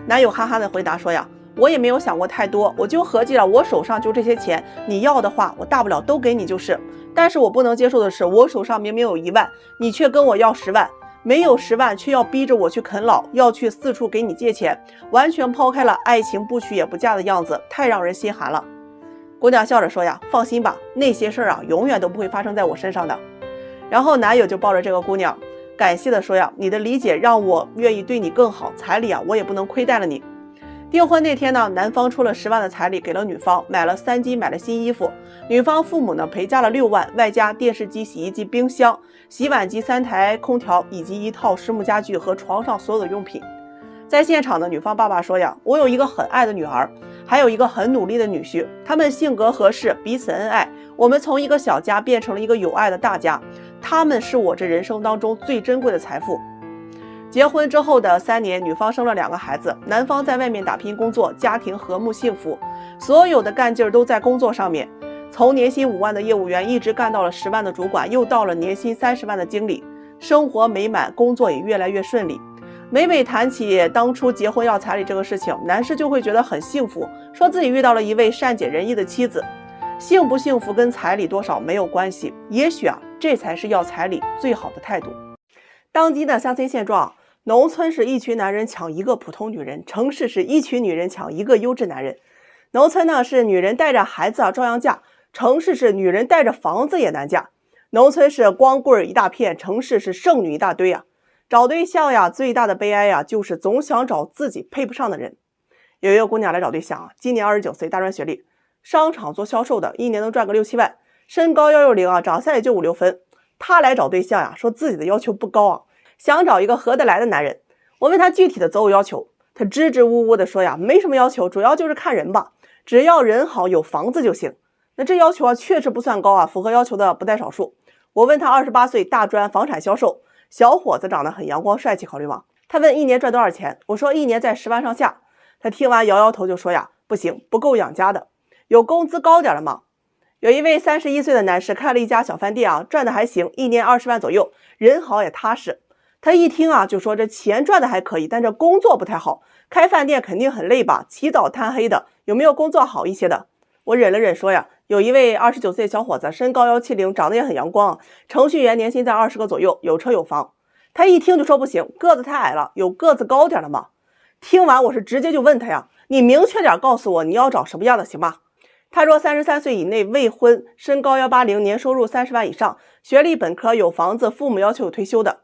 男友哈哈的回答说呀，我也没有想过太多，我就合计了，我手上就这些钱，你要的话，我大不了都给你就是。但是我不能接受的是，我手上明明有1万，你却跟我要10万，没有10万却要逼着我去啃老，要去四处给你借钱，完全抛开了爱情不娶也不嫁的样子，太让人心寒了。姑娘笑着说呀，放心吧，那些事儿啊，永远都不会发生在我身上的。然后男友就抱着这个姑娘，感谢的说呀，你的理解让我愿意对你更好，彩礼啊，我也不能亏待了你。订婚那天呢，男方出了10万的彩礼给了女方，买了3金，买了新衣服。女方父母呢陪嫁了6万，外加电视机、洗衣机、冰箱、洗碗机、3台空调以及一套实木家具和床上所有的用品。在现场的女方爸爸说呀，我有一个很爱的女儿，还有一个很努力的女婿，他们性格合适，彼此恩爱，我们从一个小家变成了一个有爱的大家，他们是我这人生当中最珍贵的财富。结婚之后的3年，女方生了2个孩子，男方在外面打拼工作，家庭和睦幸福，所有的干劲儿都在工作上面，从年薪5万的业务员一直干到了10万的主管，又到了年薪30万的经理，生活美满，工作也越来越顺利。每谈起当初结婚要彩礼这个事情，男士就会觉得很幸福，说自己遇到了一位善解人意的妻子。幸不幸福跟彩礼多少没有关系，也许啊，这才是要彩礼最好的态度。当今的相亲现状，农村是一群男人抢一个普通女人，城市是一群女人抢一个优质男人。农村呢是女人带着孩子照样嫁，城市是女人带着房子也难嫁。农村是光棍一大片，城市是剩女一大堆啊。找对象呀，最大的悲哀呀，就是总想找自己配不上的人。有一个姑娘来找对象啊，今年29岁，大专学历，商场做销售的，一年能赚个6、7万，身高160啊，长相也就5、6分。她来找对象呀，说自己的要求不高啊，想找一个合得来的男人。我问她具体的择偶要求，她支支吾吾的说呀，没什么要求，主要就是看人吧，只要人好有房子就行。那这要求啊，确实不算高啊，符合要求的不在少数。我问她28岁，大专，房产销售，小伙子长得很阳光帅气，考虑吗？他问一年赚多少钱，我说一年在10万上下。他听完摇摇头就说呀，不行，不够养家的，有工资高点的吗？有一位31岁的男士开了一家小饭店啊，赚的还行，一年20万左右，人好也踏实。他一听啊，就说这钱赚的还可以，但这工作不太好，开饭店肯定很累吧，起早贪黑的，有没有工作好一些的？我忍了忍说呀，有一位29岁的小伙子，身高170，长得也很阳光，程序员，年薪在20个左右，有车有房。他一听就说不行，个子太矮了，有个子高点的吗？听完我是直接就问他呀，你明确点告诉我你要找什么样的行吧？他说33岁以内，未婚，身高180，年收入30万以上，学历本科，有房子，父母要求有退休的。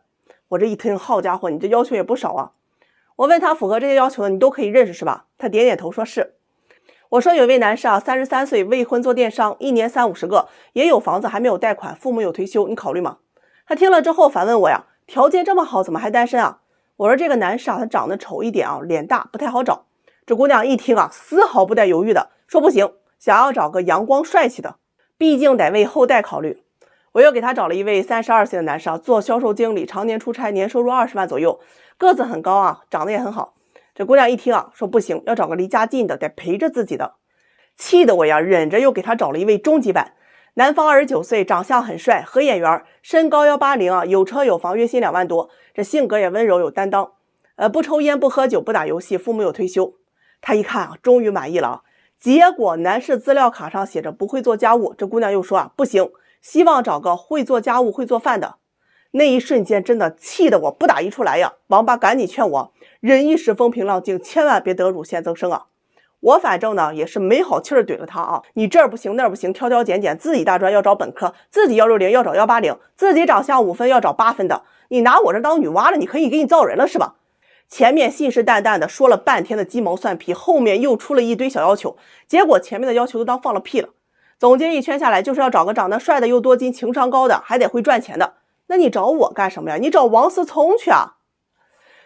我这一听，好家伙，你这要求也不少啊。我问他符合这些要求的你都可以认识是吧？他点点头说是。我说有一位男士啊，33岁，未婚，做电商，一年30、50个，也有房子，还没有贷款，父母有退休，你考虑吗？他听了之后反问我呀，条件这么好，怎么还单身啊？我说这个男士啊，他长得丑一点啊，脸大，不太好找。这姑娘一听啊，丝毫不带犹豫的说不行，想要找个阳光帅气的，毕竟得为后代考虑。我又给他找了一位32岁的男士啊，做销售经理，常年出差，年收入20万左右，个子很高啊，长得也很好。这姑娘一听啊，说不行，要找个离家近的，得陪着自己的。气得我呀，忍着又给他找了一位中级版，男方29岁，长相很帅，合眼缘，身高180啊，有车有房，月薪2万多，这性格也温柔有担当，不抽烟不喝酒不打游戏，父母有退休。他一看啊，终于满意了啊。结果男士资料卡上写着不会做家务，这姑娘又说啊，不行，希望找个会做家务会做饭的。那一瞬间真的气得我不打一处来呀！王八赶紧劝我，忍一时风平浪静，千万别得乳腺增生啊！我反正呢也是没好气儿怼了他啊，你这儿不行那儿不行，挑挑拣拣，自己大专要找本科，自己160要找180，自己长相5分要找8分的，你拿我这当女娲了，你可以给你造人了是吧？前面信誓旦旦的说了半天的鸡毛蒜皮，后面又出了一堆小要求，结果前面的要求都当放了屁了。总结一圈下来，就是要找个长得帅的又多金，情商高的，还得会赚钱的。那你找我干什么呀？你找王思聪去啊！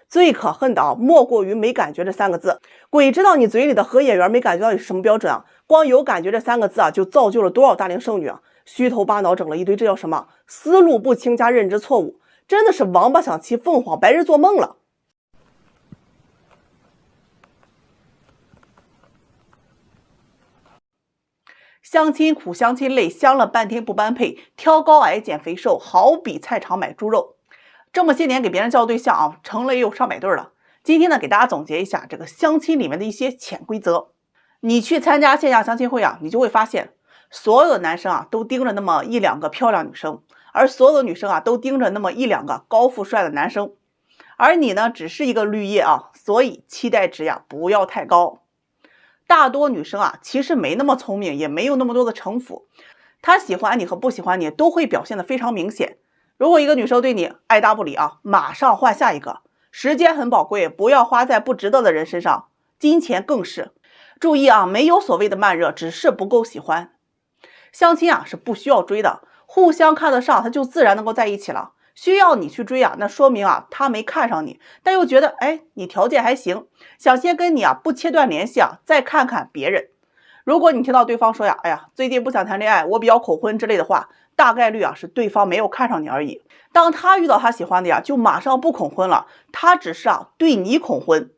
最可恨的啊，莫过于没感觉这3个字。鬼知道你嘴里的合眼缘没感觉到底是什么标准啊？光有感觉这3个字啊，就造就了多少大龄剩女啊！虚头巴脑整了一堆，这叫什么？思路不清加认知错误，真的是王八想骑凤凰，白日做梦了。相亲苦，相亲累，相了半天不般配，挑高矮减肥瘦，好比菜场买猪肉。这么些年给别人交对象啊，成了也有上百对了。今天呢，给大家总结一下这个相亲里面的一些潜规则。你去参加线下相亲会啊，你就会发现，所有的男生啊都盯着那么一两个漂亮女生，而所有的女生啊都盯着那么一两个高富帅的男生，而你呢只是一个绿叶啊，所以期待值呀不要太高。大多女生啊其实没那么聪明，也没有那么多的城府，她喜欢你和不喜欢你都会表现得非常明显。如果一个女生对你爱答不理啊，马上换下一个。时间很宝贵，不要花在不值得的人身上，金钱更是。注意啊，没有所谓的慢热，只是不够喜欢。相亲啊是不需要追的，互相看得上，他就自然能够在一起了。需要你去追啊，那说明啊他没看上你，但又觉得你条件还行，想先跟你啊不切断联系啊，再看看别人。如果你听到对方说最近不想谈恋爱，我比较恐婚之类的话，大概率啊是对方没有看上你而已。当他遇到他喜欢的呀，就马上不恐婚了，他只是对你恐婚。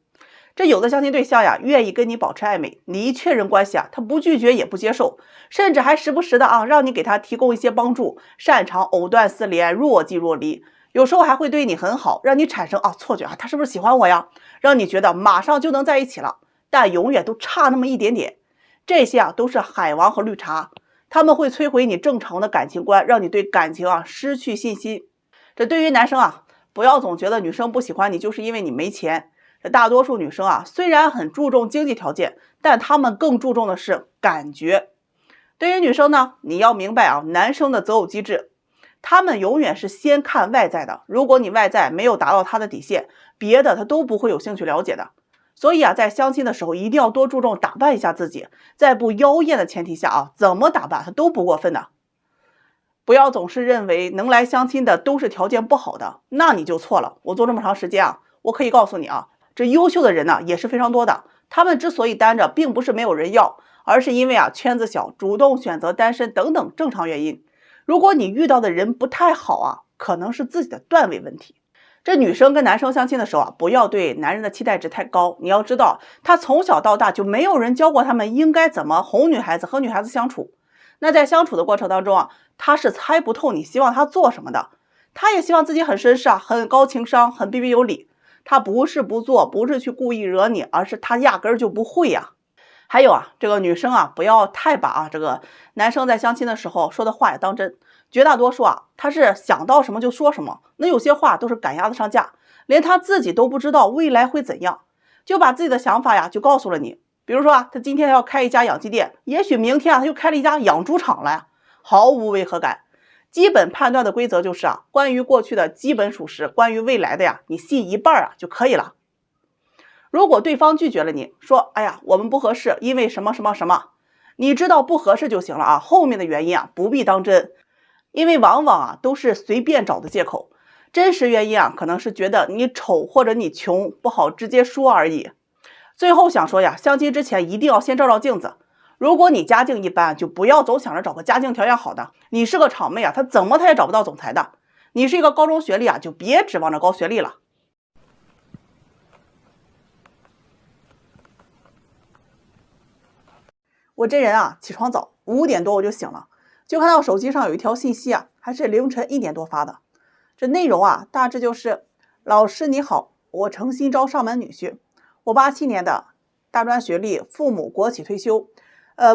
这有的相亲对象呀，愿意跟你保持暧昧，你一确认关系啊，他不拒绝也不接受，甚至还时不时的让你给他提供一些帮助，擅长藕断丝连，若即若离。有时候还会对你很好，让你产生错觉他是不是喜欢我呀？让你觉得马上就能在一起了，但永远都差那么一点点。这些都是海王和绿茶，他们会摧毁你正常的感情观，让你对感情失去信心。这对于男生不要总觉得女生不喜欢你就是因为你没钱。这大多数女生虽然很注重经济条件，但她们更注重的是感觉。对于女生呢，你要明白男生的择偶机制，他们永远是先看外在的。如果你外在没有达到他的底线，别的他都不会有兴趣了解的。所以在相亲的时候一定要多注重打扮一下自己，在不妖艳的前提下怎么打扮他都不过分的。不要总是认为能来相亲的都是条件不好的，那你就错了。我做这么长时间我可以告诉你这优秀的人呢也是非常多的。他们之所以单着，并不是没有人要，而是因为圈子小，主动选择单身等等正常原因。如果你遇到的人不太好可能是自己的段位问题。这女生跟男生相亲的时候不要对男人的期待值太高。你要知道，他从小到大就没有人教过他们应该怎么哄女孩子和女孩子相处。那在相处的过程当中他是猜不透你希望他做什么的。他也希望自己很绅士很高情商，很彬彬有礼。他不是不做，不是去故意惹你，而是他压根儿就不会呀。还有这个女生不要太把这个男生在相亲的时候说的话也当真。绝大多数他是想到什么就说什么，那有些话都是赶鸭子上架，连他自己都不知道未来会怎样，就把自己的想法就告诉了你。比如说他今天要开一家养鸡店，也许明天他又开了一家养猪场了毫无违和感。基本判断的规则就是关于过去的基本属实，关于未来的你信一半就可以了。如果对方拒绝了你，说我们不合适，因为什么什么什么，你知道不合适就行了后面的原因不必当真，因为往往都是随便找的借口，真实原因可能是觉得你丑或者你穷，不好直接说而已。最后想说相亲之前一定要先照照镜子。如果你家境一般，就不要总想着找个家境条件好的。你是个厂妹他怎么他也找不到总裁的。你是一个高中学历就别指望着高学历了。我这人起床早，5点多我就醒了，就看到手机上有一条信息还是凌晨1点多发的。这内容大致就是：老师你好，我诚心招上门女婿，我87年的，大专学历，父母国企退休，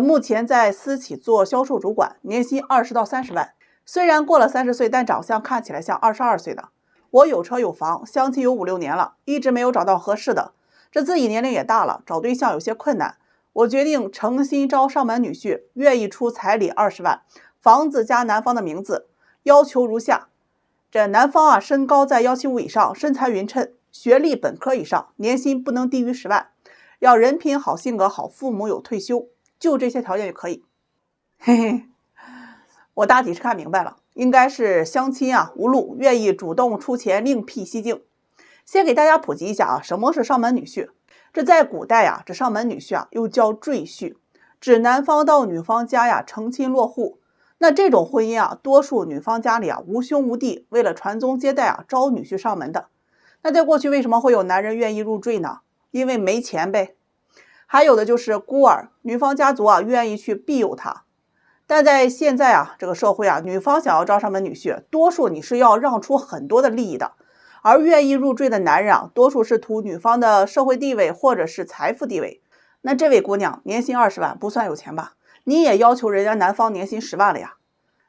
目前在私企做销售主管，年薪20到30万。虽然过了30岁，但长相看起来像22岁的。我有车有房，相亲有5、6年了，一直没有找到合适的。这自己年龄也大了，找对象有些困难。我决定诚心招上门女婿，愿意出彩礼20万，房子加男方的名字。要求如下：这男方身高在175以上，身材匀称，学历本科以上，年薪不能低于10万，要人品好，性格好，父母有退休，就这些条件就可以。嘿嘿，我大体是看明白了，应该是相亲无路，愿意主动出钱另辟蹊径。先给大家普及一下什么是上门女婿。这在古代这上门女婿又叫赘婿，指男方到女方家成亲落户。那这种婚姻多数女方家里无兄无弟，为了传宗接代招女婿上门的。那在过去为什么会有男人愿意入赘呢？因为没钱呗。还有的就是孤儿，女方家族愿意去庇佑他。但在现在这个社会女方想要招上门女婿，多数你是要让出很多的利益的，而愿意入赘的男人啊，多数是图女方的社会地位或者是财富地位。那这位姑娘年薪20万不算有钱吧？你也要求人家男方年薪10万了呀？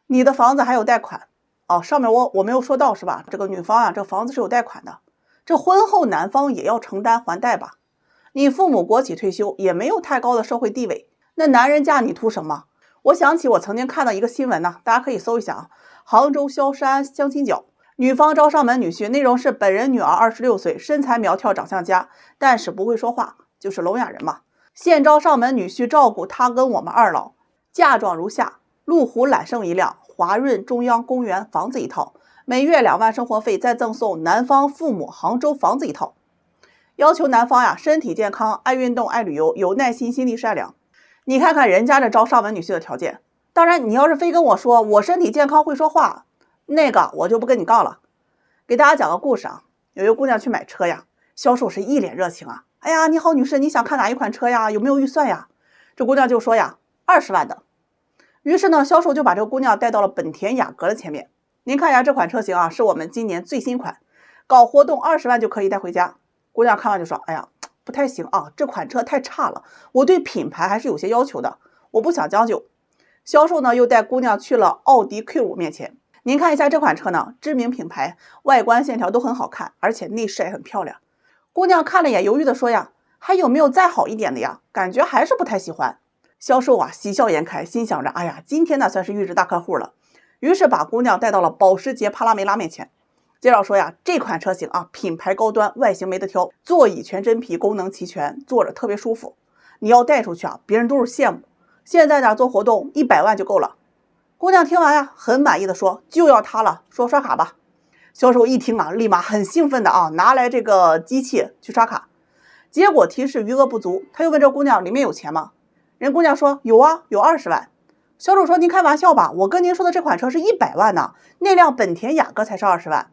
你的房子还有贷款哦，上面我没有说到是吧？这个女方啊，这房子是有贷款的，这婚后男方也要承担还贷吧？你父母国企退休，也没有太高的社会地位，那男人嫁你图什么？我想起我曾经看到一个新闻呢，大家可以搜一下啊，杭州萧山相亲角，女方招上门女婿，内容是本人女儿26岁，身材苗条，长相佳，但是不会说话，就是聋哑人嘛。现招上门女婿照顾他跟我们二老，嫁妆如下：路虎揽胜1辆，华润中央公园房子1套，每月2万生活费，再赠送男方父母杭州房子1套。要求男方呀，身体健康，爱运动，爱旅游，有耐心，心地善良。你看看人家这招上门女婿的条件。当然，你要是非跟我说我身体健康，会说话，那个我就不跟你杠了。给大家讲个故事啊，有一个姑娘去买车呀，销售是一脸热情啊，哎呀，你好女士，你想看哪一款车呀？有没有预算呀？这姑娘就说呀，20万的。于是呢，销售就把这个姑娘带到了本田雅阁的前面。您看一下这款车型啊，是我们今年最新款，搞活动20万就可以带回家。姑娘看完就说，哎呀，不太行啊，这款车太差了，我对品牌还是有些要求的，我不想将就。销售呢又带姑娘去了奥迪 Q5 面前。您看一下这款车呢，知名品牌，外观线条都很好看，而且内饰也很漂亮。姑娘看了眼，犹豫的说呀，还有没有再好一点的呀？感觉还是不太喜欢。销售啊喜笑颜开，心想着，哎呀，今天呢算是预制大客户了。于是把姑娘带到了保时捷帕拉梅拉面前，介绍说呀，这款车型啊，品牌高端，外形没得挑，座椅全真皮，功能齐全，坐着特别舒服。你要带出去啊，别人都是羡慕。现在呢做活动100万就够了。姑娘听完呀，很满意的说，就要它了，说刷卡吧。销售一听啊，立马很兴奋的啊，拿来这个机器去刷卡。结果提示余额不足，他又问这姑娘里面有钱吗？人姑娘说有啊，有20万。销售说您开玩笑吧，我跟您说的这款车是100万呢，那辆本田雅阁才是20万。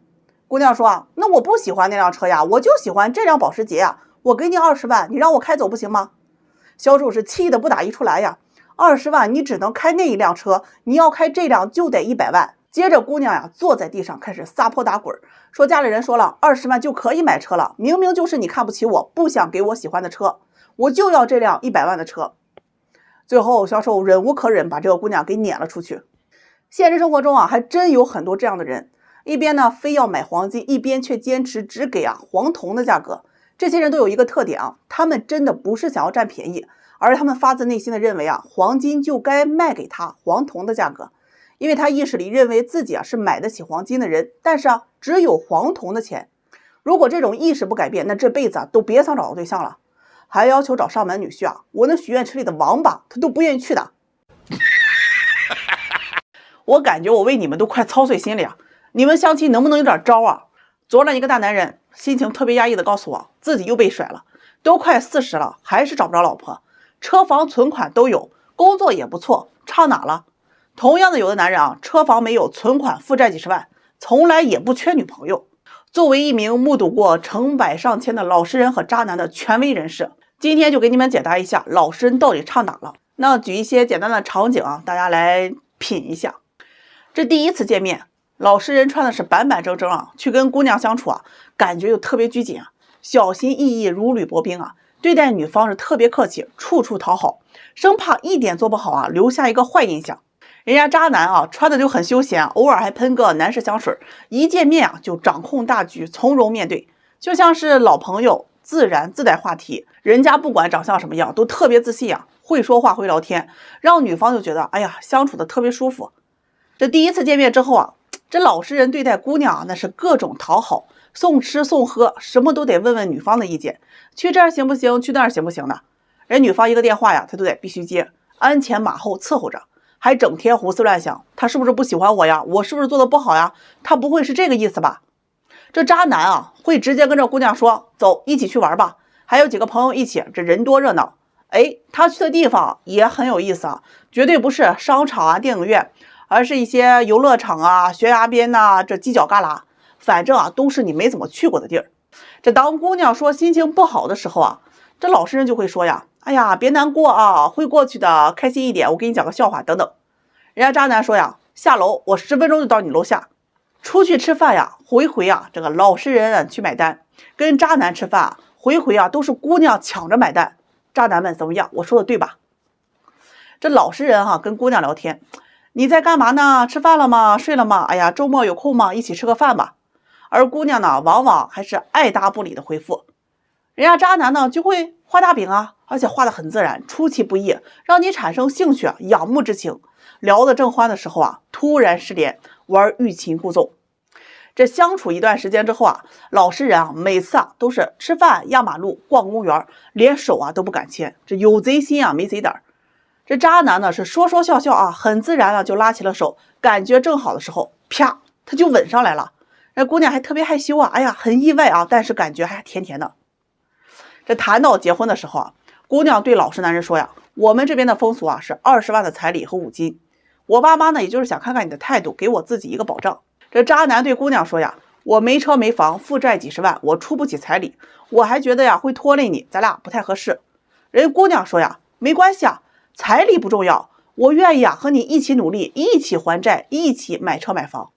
姑娘说啊，那我不喜欢那辆车呀，我就喜欢这辆保时捷呀，我给你20万，你让我开走不行吗？销售是气得不打一处来呀，20万你只能开那一辆车，你要开这辆就得100万。接着姑娘呀坐在地上开始撒泼打滚，说家里人说了20万就可以买车了，明明就是你看不起我，不想给我喜欢的车，我就要这辆100万的车。最后销售忍无可忍，把这个姑娘给撵了出去。现实生活中啊，还真有很多这样的人，一边呢非要买黄金，一边却坚持只给黄铜的价格。这些人都有一个特点啊，他们真的不是想要占便宜，而他们发自内心的认为啊，黄金就该卖给他黄铜的价格，因为他意识里认为自己是买得起黄金的人，但是只有黄铜的钱。如果这种意识不改变，那这辈子都别想找到对象了。还要求找上门女婿啊，我那许愿池里的王八他都不愿意去的。我感觉我为你们都快操碎心了呀，你们相亲能不能有点招啊？昨天一个大男人心情特别压抑的告诉我，自己又被甩了，都快40了，还是找不着老婆，车房存款都有，工作也不错，差哪了？同样的，有的男人啊，车房没有，存款负债几十万，从来也不缺女朋友。作为一名目睹过成百上千的老实人和渣男的权威人士，今天就给你们解答一下老实人到底差哪了。那举一些简单的场景啊，大家来品一下。这第一次见面，老实人穿的是板板正正啊，去跟姑娘相处啊，感觉就特别拘谨啊，小心翼翼，如履薄冰啊，对待女方是特别客气，处处讨好，生怕一点做不好啊，留下一个坏印象。人家渣男啊，穿的就很休闲，偶尔还喷个男士香水，一见面啊就掌控大局，从容面对，就像是老朋友，自然自带话题。人家不管长相什么样，都特别自信啊，会说话，会聊天，让女方就觉得哎呀，相处的特别舒服。这第一次见面之后啊，这老实人对待姑娘啊，那是各种讨好，送吃送喝，什么都得问问女方的意见，去这儿行不行，去那儿行不行的。人女方一个电话呀，他都得必须接，鞍前马后伺候着，还整天胡思乱想，他是不是不喜欢我呀？我是不是做的不好呀？他不会是这个意思吧？这渣男啊，会直接跟这姑娘说，走，一起去玩吧，还有几个朋友一起，这人多热闹。哎，他去的地方也很有意思啊，绝对不是商场啊、电影院，而是一些游乐场啊、悬崖边呐、这犄角旮旯，反正啊都是你没怎么去过的地儿。这当姑娘说心情不好的时候啊，这老实人就会说呀，哎呀，别难过啊，会过去的，开心一点，我给你讲个笑话等等。人家渣男说呀，下楼我10分钟就到你楼下。出去吃饭呀，回回啊这个老实人去买单，跟渣男吃饭啊，回回啊都是姑娘抢着买单。渣男们怎么样？我说的对吧？这老实人跟姑娘聊天，你在干嘛呢？吃饭了吗？睡了吗？哎呀，周末有空吗？一起吃个饭吧。而姑娘呢，往往还是爱答不理的回复。人家渣男呢就会画大饼啊，而且画得很自然，出其不意，让你产生兴趣仰慕之情。聊得正欢的时候突然失联，玩欲擒故纵。这相处一段时间之后老实人每次都是吃饭、压马路、逛公园，连手都不敢牵。这有贼心没贼胆。这渣男呢是说说笑笑很自然就拉起了手，感觉正好的时候，啪，他就吻上来了。那姑娘还特别害羞哎呀，很意外但是感觉还甜甜的。这谈到结婚的时候姑娘对老实男人说我们这边的风俗是20万的彩礼和5金。我爸妈呢，也就是想看看你的态度，给我自己一个保障。这渣男对姑娘说我没车没房，负债几十万，我出不起彩礼，我还觉得会拖累你，咱俩不太合适。人姑娘说没关系彩礼不重要，我愿意和你一起努力，一起还债，一起买车买房。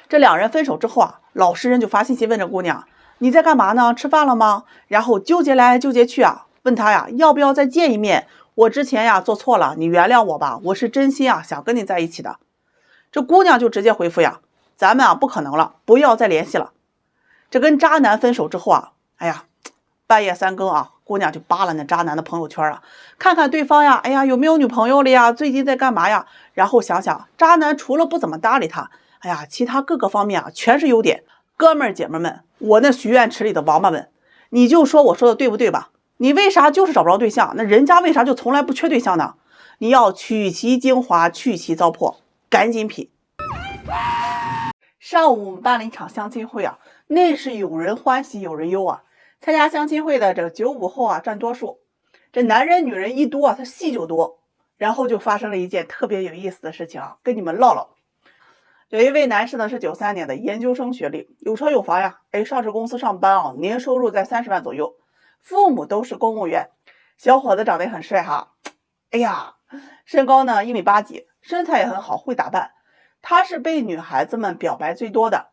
这两人分手之后老实人就发信息问这姑娘，你在干嘛呢？吃饭了吗？然后纠结来纠结去问他要不要再见一面，我之前做错了，你原谅我吧，我是真心想跟你在一起的。这姑娘就直接回复咱们不可能了，不要再联系了。这跟渣男分手之后哎呀，半夜3更姑娘就扒拉那渣男的朋友圈看看对方哎呀有没有女朋友了呀，最近在干嘛呀？然后想想渣男除了不怎么搭理他，哎呀，其他各个方面全是优点。哥们儿姐们们，我那许愿池里的王八们，你就说我说的对不对吧？你为啥就是找不着对象？那人家为啥就从来不缺对象呢？你要取其精华，去其糟粕，赶紧品。上午我们办了一场相亲会那是有人欢喜有人忧参加相亲会的这个95后占多数，这男人女人一多他戏就多。然后就发生了一件特别有意思的事情跟你们唠唠。有一位男士呢是93年的研究生学历，有车有房上市公司上班年收入在30万左右，父母都是公务员。小伙子长得也很帅哎呀，身高呢1.8米几，身材也很好，会打扮。他是被女孩子们表白最多的，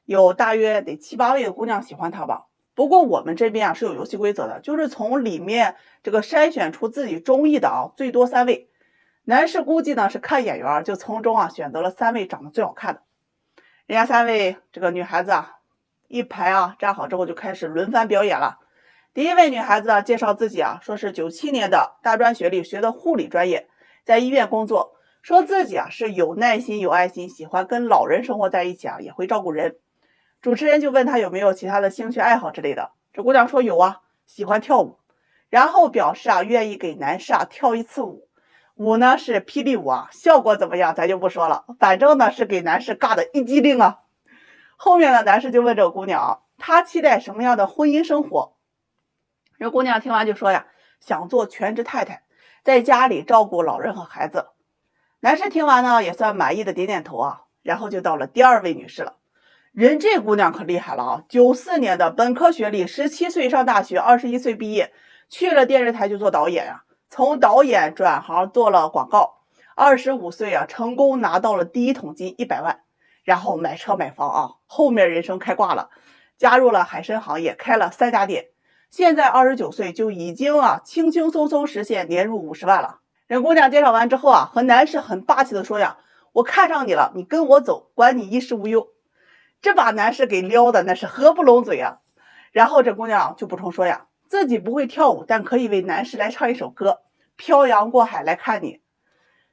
有大约得7、8位的姑娘喜欢他吧。不过我们这边是有游戏规则的，就是从里面这个筛选出自己中意的最多3位。男士估计呢是看眼缘，就从中选择了3位长得最好看的。人家3位这个女孩子一排站好之后就开始轮番表演了。第一位女孩子介绍自己说是97年的大专学历，学的护理专业，在医院工作，说自己是有耐心有爱心，喜欢跟老人生活在一起也会照顾人。主持人就问她有没有其他的兴趣爱好之类的，这姑娘说有喜欢跳舞，然后表示愿意给男士跳一次舞呢是霹雳舞效果怎么样咱就不说了，反正呢是给男士尬的一激灵后面的男士就问这个姑娘她期待什么样的婚姻生活。这姑娘听完就说想做全职太太，在家里照顾老人和孩子。男士听完呢也算满意的点点头然后就到了第2位女士了。人这姑娘可厉害了94年的本科学历，17岁上大学，21岁毕业，去了电视台就做导演从导演转行做了广告，25岁成功拿到了第1桶金100万，然后买车买房后面人生开挂了，加入了海参行业，开了3家店，现在29岁就已经轻轻松松实现年入50万了。人姑娘介绍完之后和男士很霸气的说我看上你了，你跟我走，管你衣食无忧。这把男士给撩的那是合不拢嘴然后这姑娘就补充说自己不会跳舞，但可以为男士来唱一首歌，漂洋过海来看你。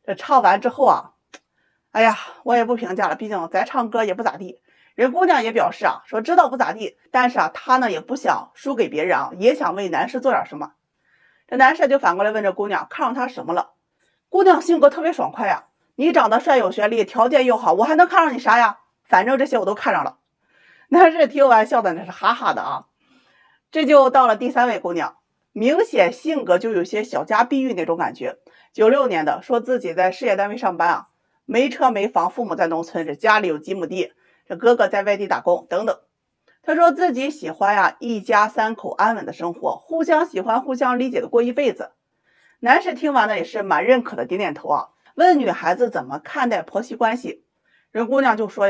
这唱完之后哎呀，我也不评价了，毕竟咱唱歌也不咋地。人姑娘也表示说知道不咋地，但是她呢也不想输给别人也想为男士做点什么。这男士就反过来问这姑娘看上他什么了。姑娘性格特别爽快你长得帅有学历，条件又好，我还能看上你啥反正这些我都看上了。男士听完笑的那是哈哈的这就到了第3位姑娘，明显性格就有些小家碧玉那种感觉。96年的，说自己在事业单位上班没车没房，父母在农村，这家里有几亩地，这哥哥在外地打工等等。他说自己喜欢一家3口安稳的生活，互相喜欢互相理解的过一辈子。男士听完呢也是蛮认可的，点点头问女孩子怎么看待婆媳关系。人姑娘就说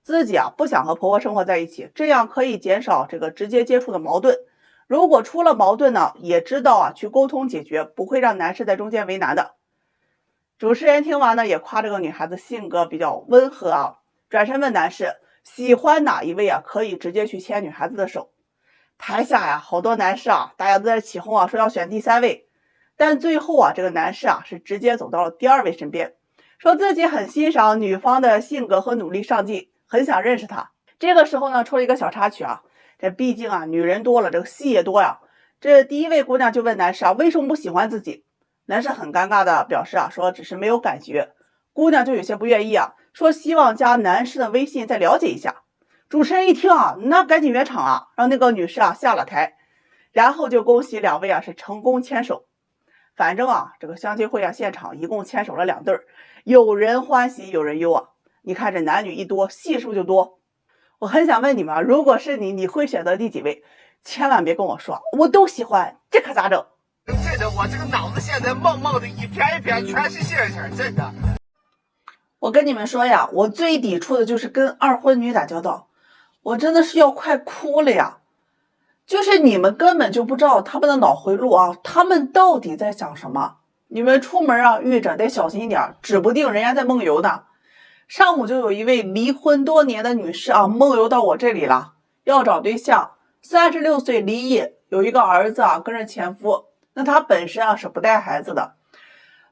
自己不想和婆婆生活在一起，这样可以减少这个直接接触的矛盾。如果出了矛盾呢，也知道去沟通解决，不会让男士在中间为难的。主持人听完呢，也夸这个女孩子性格比较温和转身问男士喜欢哪一位可以直接去牵女孩子的手。台下好多男士大家都在起哄说要选第3位，但最后这个男士是直接走到了第2位身边，说自己很欣赏女方的性格和努力上进，很想认识她。这个时候呢，出了一个小插曲这毕竟女人多了，这个戏也多呀。这第1位姑娘就问男士为什么不喜欢自己？男士很尴尬的表示说只是没有感觉。姑娘就有些不愿意说希望加男士的微信再了解一下。主持人一听那赶紧圆场让那个女士下了台，然后就恭喜2位是成功牵手。反正这个相亲会现场一共牵手了2对儿，有人欢喜有人忧你看这男女一多，系数就多。我很想问你们如果是你会选择第几位？千万别跟我说我都喜欢，这可咋整？真的，我这个脑子现在梦的一片一片全是星星，真的。我跟你们说我最抵触的就是跟二婚女打交道，我真的是要快哭了就是你们根本就不知道他们的脑回路他们到底在想什么。你们出门遇着得小心一点，指不定人家在梦游呢。上午就有一位离婚多年的女士梦游到我这里了，要找对象，36岁离异，有一个儿子跟着前夫。那她本身是不带孩子的，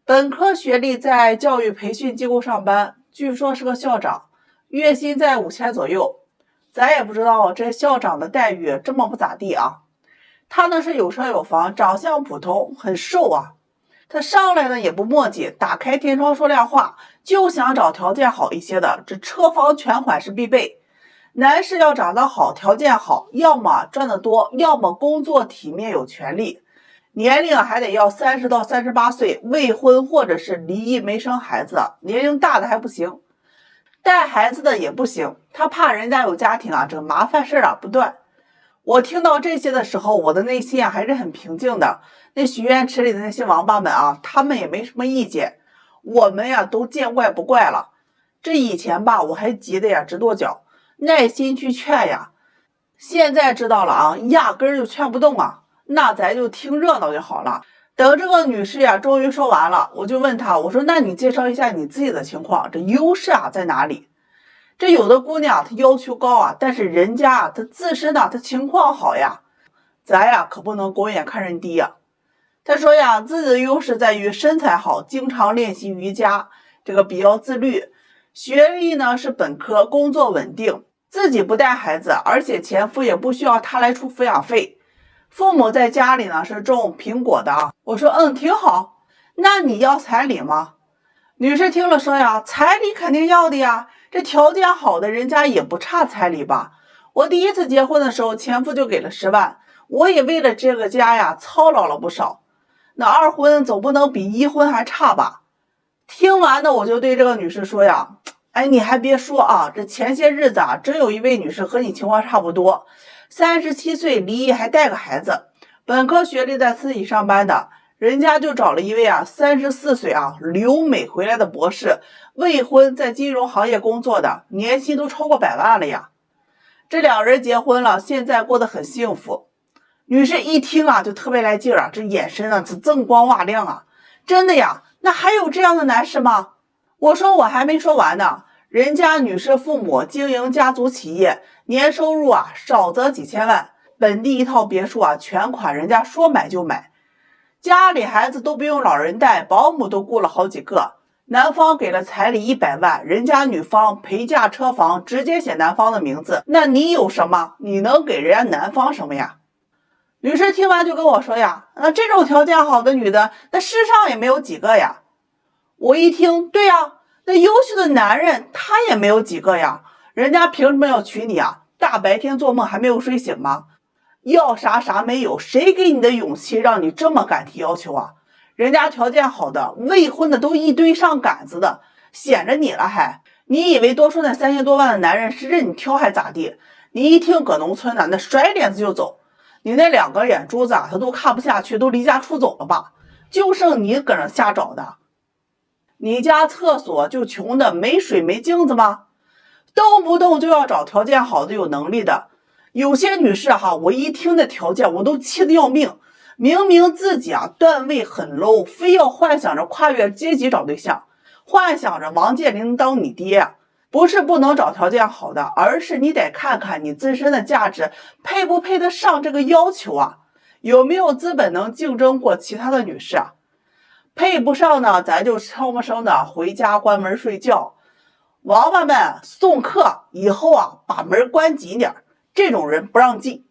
本科学历，在教育培训机构上班，据说是个校长，月薪在5000左右。咱也不知道这校长的待遇这么不咋地他呢是有车有房，长相普通，很瘦他上来呢也不墨迹，打开天窗说亮话，就想找条件好一些的，这车房全款是必备。男士要长得好，条件好，要么赚得多，要么工作体面有权利，年龄还得要30到38岁，未婚或者是离异没生孩子，年龄大的还不行，带孩子的也不行，他怕人家有家庭这麻烦事不断。我听到这些的时候，我的内心还是很平静的。那许愿池里的那些王八们他们也没什么意见，我们都见怪不怪了。这以前我还急得直跺脚，耐心去劝现在知道了压根儿就劝不动那咱就听热闹就好了。等这个女士终于说完了，我就问她，我说那你介绍一下你自己的情况，这优势在哪里？这有的姑娘她要求高但是人家她自身她情况好咱可不能狗眼看人低她说自己的优势在于身材好，经常练习瑜伽，这个比较自律，学历呢是本科，工作稳定，自己不带孩子，而且前夫也不需要她来出抚养费，父母在家里呢是种苹果的我说挺好。那你要彩礼吗？女士听了说彩礼肯定要的这条件好的人家也不差彩礼吧。我第一次结婚的时候，前夫就给了10万，我也为了这个家操劳了不少。那二婚总不能比一婚还差吧？听完呢，我就对这个女士说哎，你还别说这前些日子真有一位女士和你情况差不多，37岁离异还带个孩子，本科学历，在私企上班的，人家就找了一位34岁留美回来的博士，未婚，在金融行业工作的，年薪都超过100万了这2人结婚了，现在过得很幸福。女士一听就特别来劲这眼神是锃光瓦亮真的那还有这样的男士吗？我说我还没说完呢，人家女士父母经营家族企业，年收入少则几千万，本地一套别墅全款，人家说买就买，家里孩子都不用老人带，保姆都雇了好几个，男方给了彩礼100万，人家女方陪嫁车房直接写男方的名字，那你有什么？你能给人家男方什么女士听完就跟我说那这种条件好的女的，那世上也没有几个我一听，对那优秀的男人他也没有几个人家凭什么要娶你大白天做梦还没有睡醒吗？要啥啥没有，谁给你的勇气让你这么敢提要求人家条件好的，未婚的都一堆上杆子的，显着你了还？你以为多出那3000多万的男人是任你挑还咋地？你一听搁农村那甩脸子就走，你那2个眼珠子他都看不下去，都离家出走了吧？就剩你搁那瞎找的。你家厕所就穷的没水没镜子吗？动不动就要找条件好的、有能力的。有些女士哈，我一听那条件我都气得要命。明明自己段位很 low， 非要幻想着跨越阶级找对象，幻想着王健林能当你爹。不是不能找条件好的，而是你得看看你自身的价值配不配得上这个要求啊，有没有资本能竞争过其他的女士啊？配不上呢，咱就悄没声的回家关门睡觉。王八们送客以后把门关紧点，这种人不让进。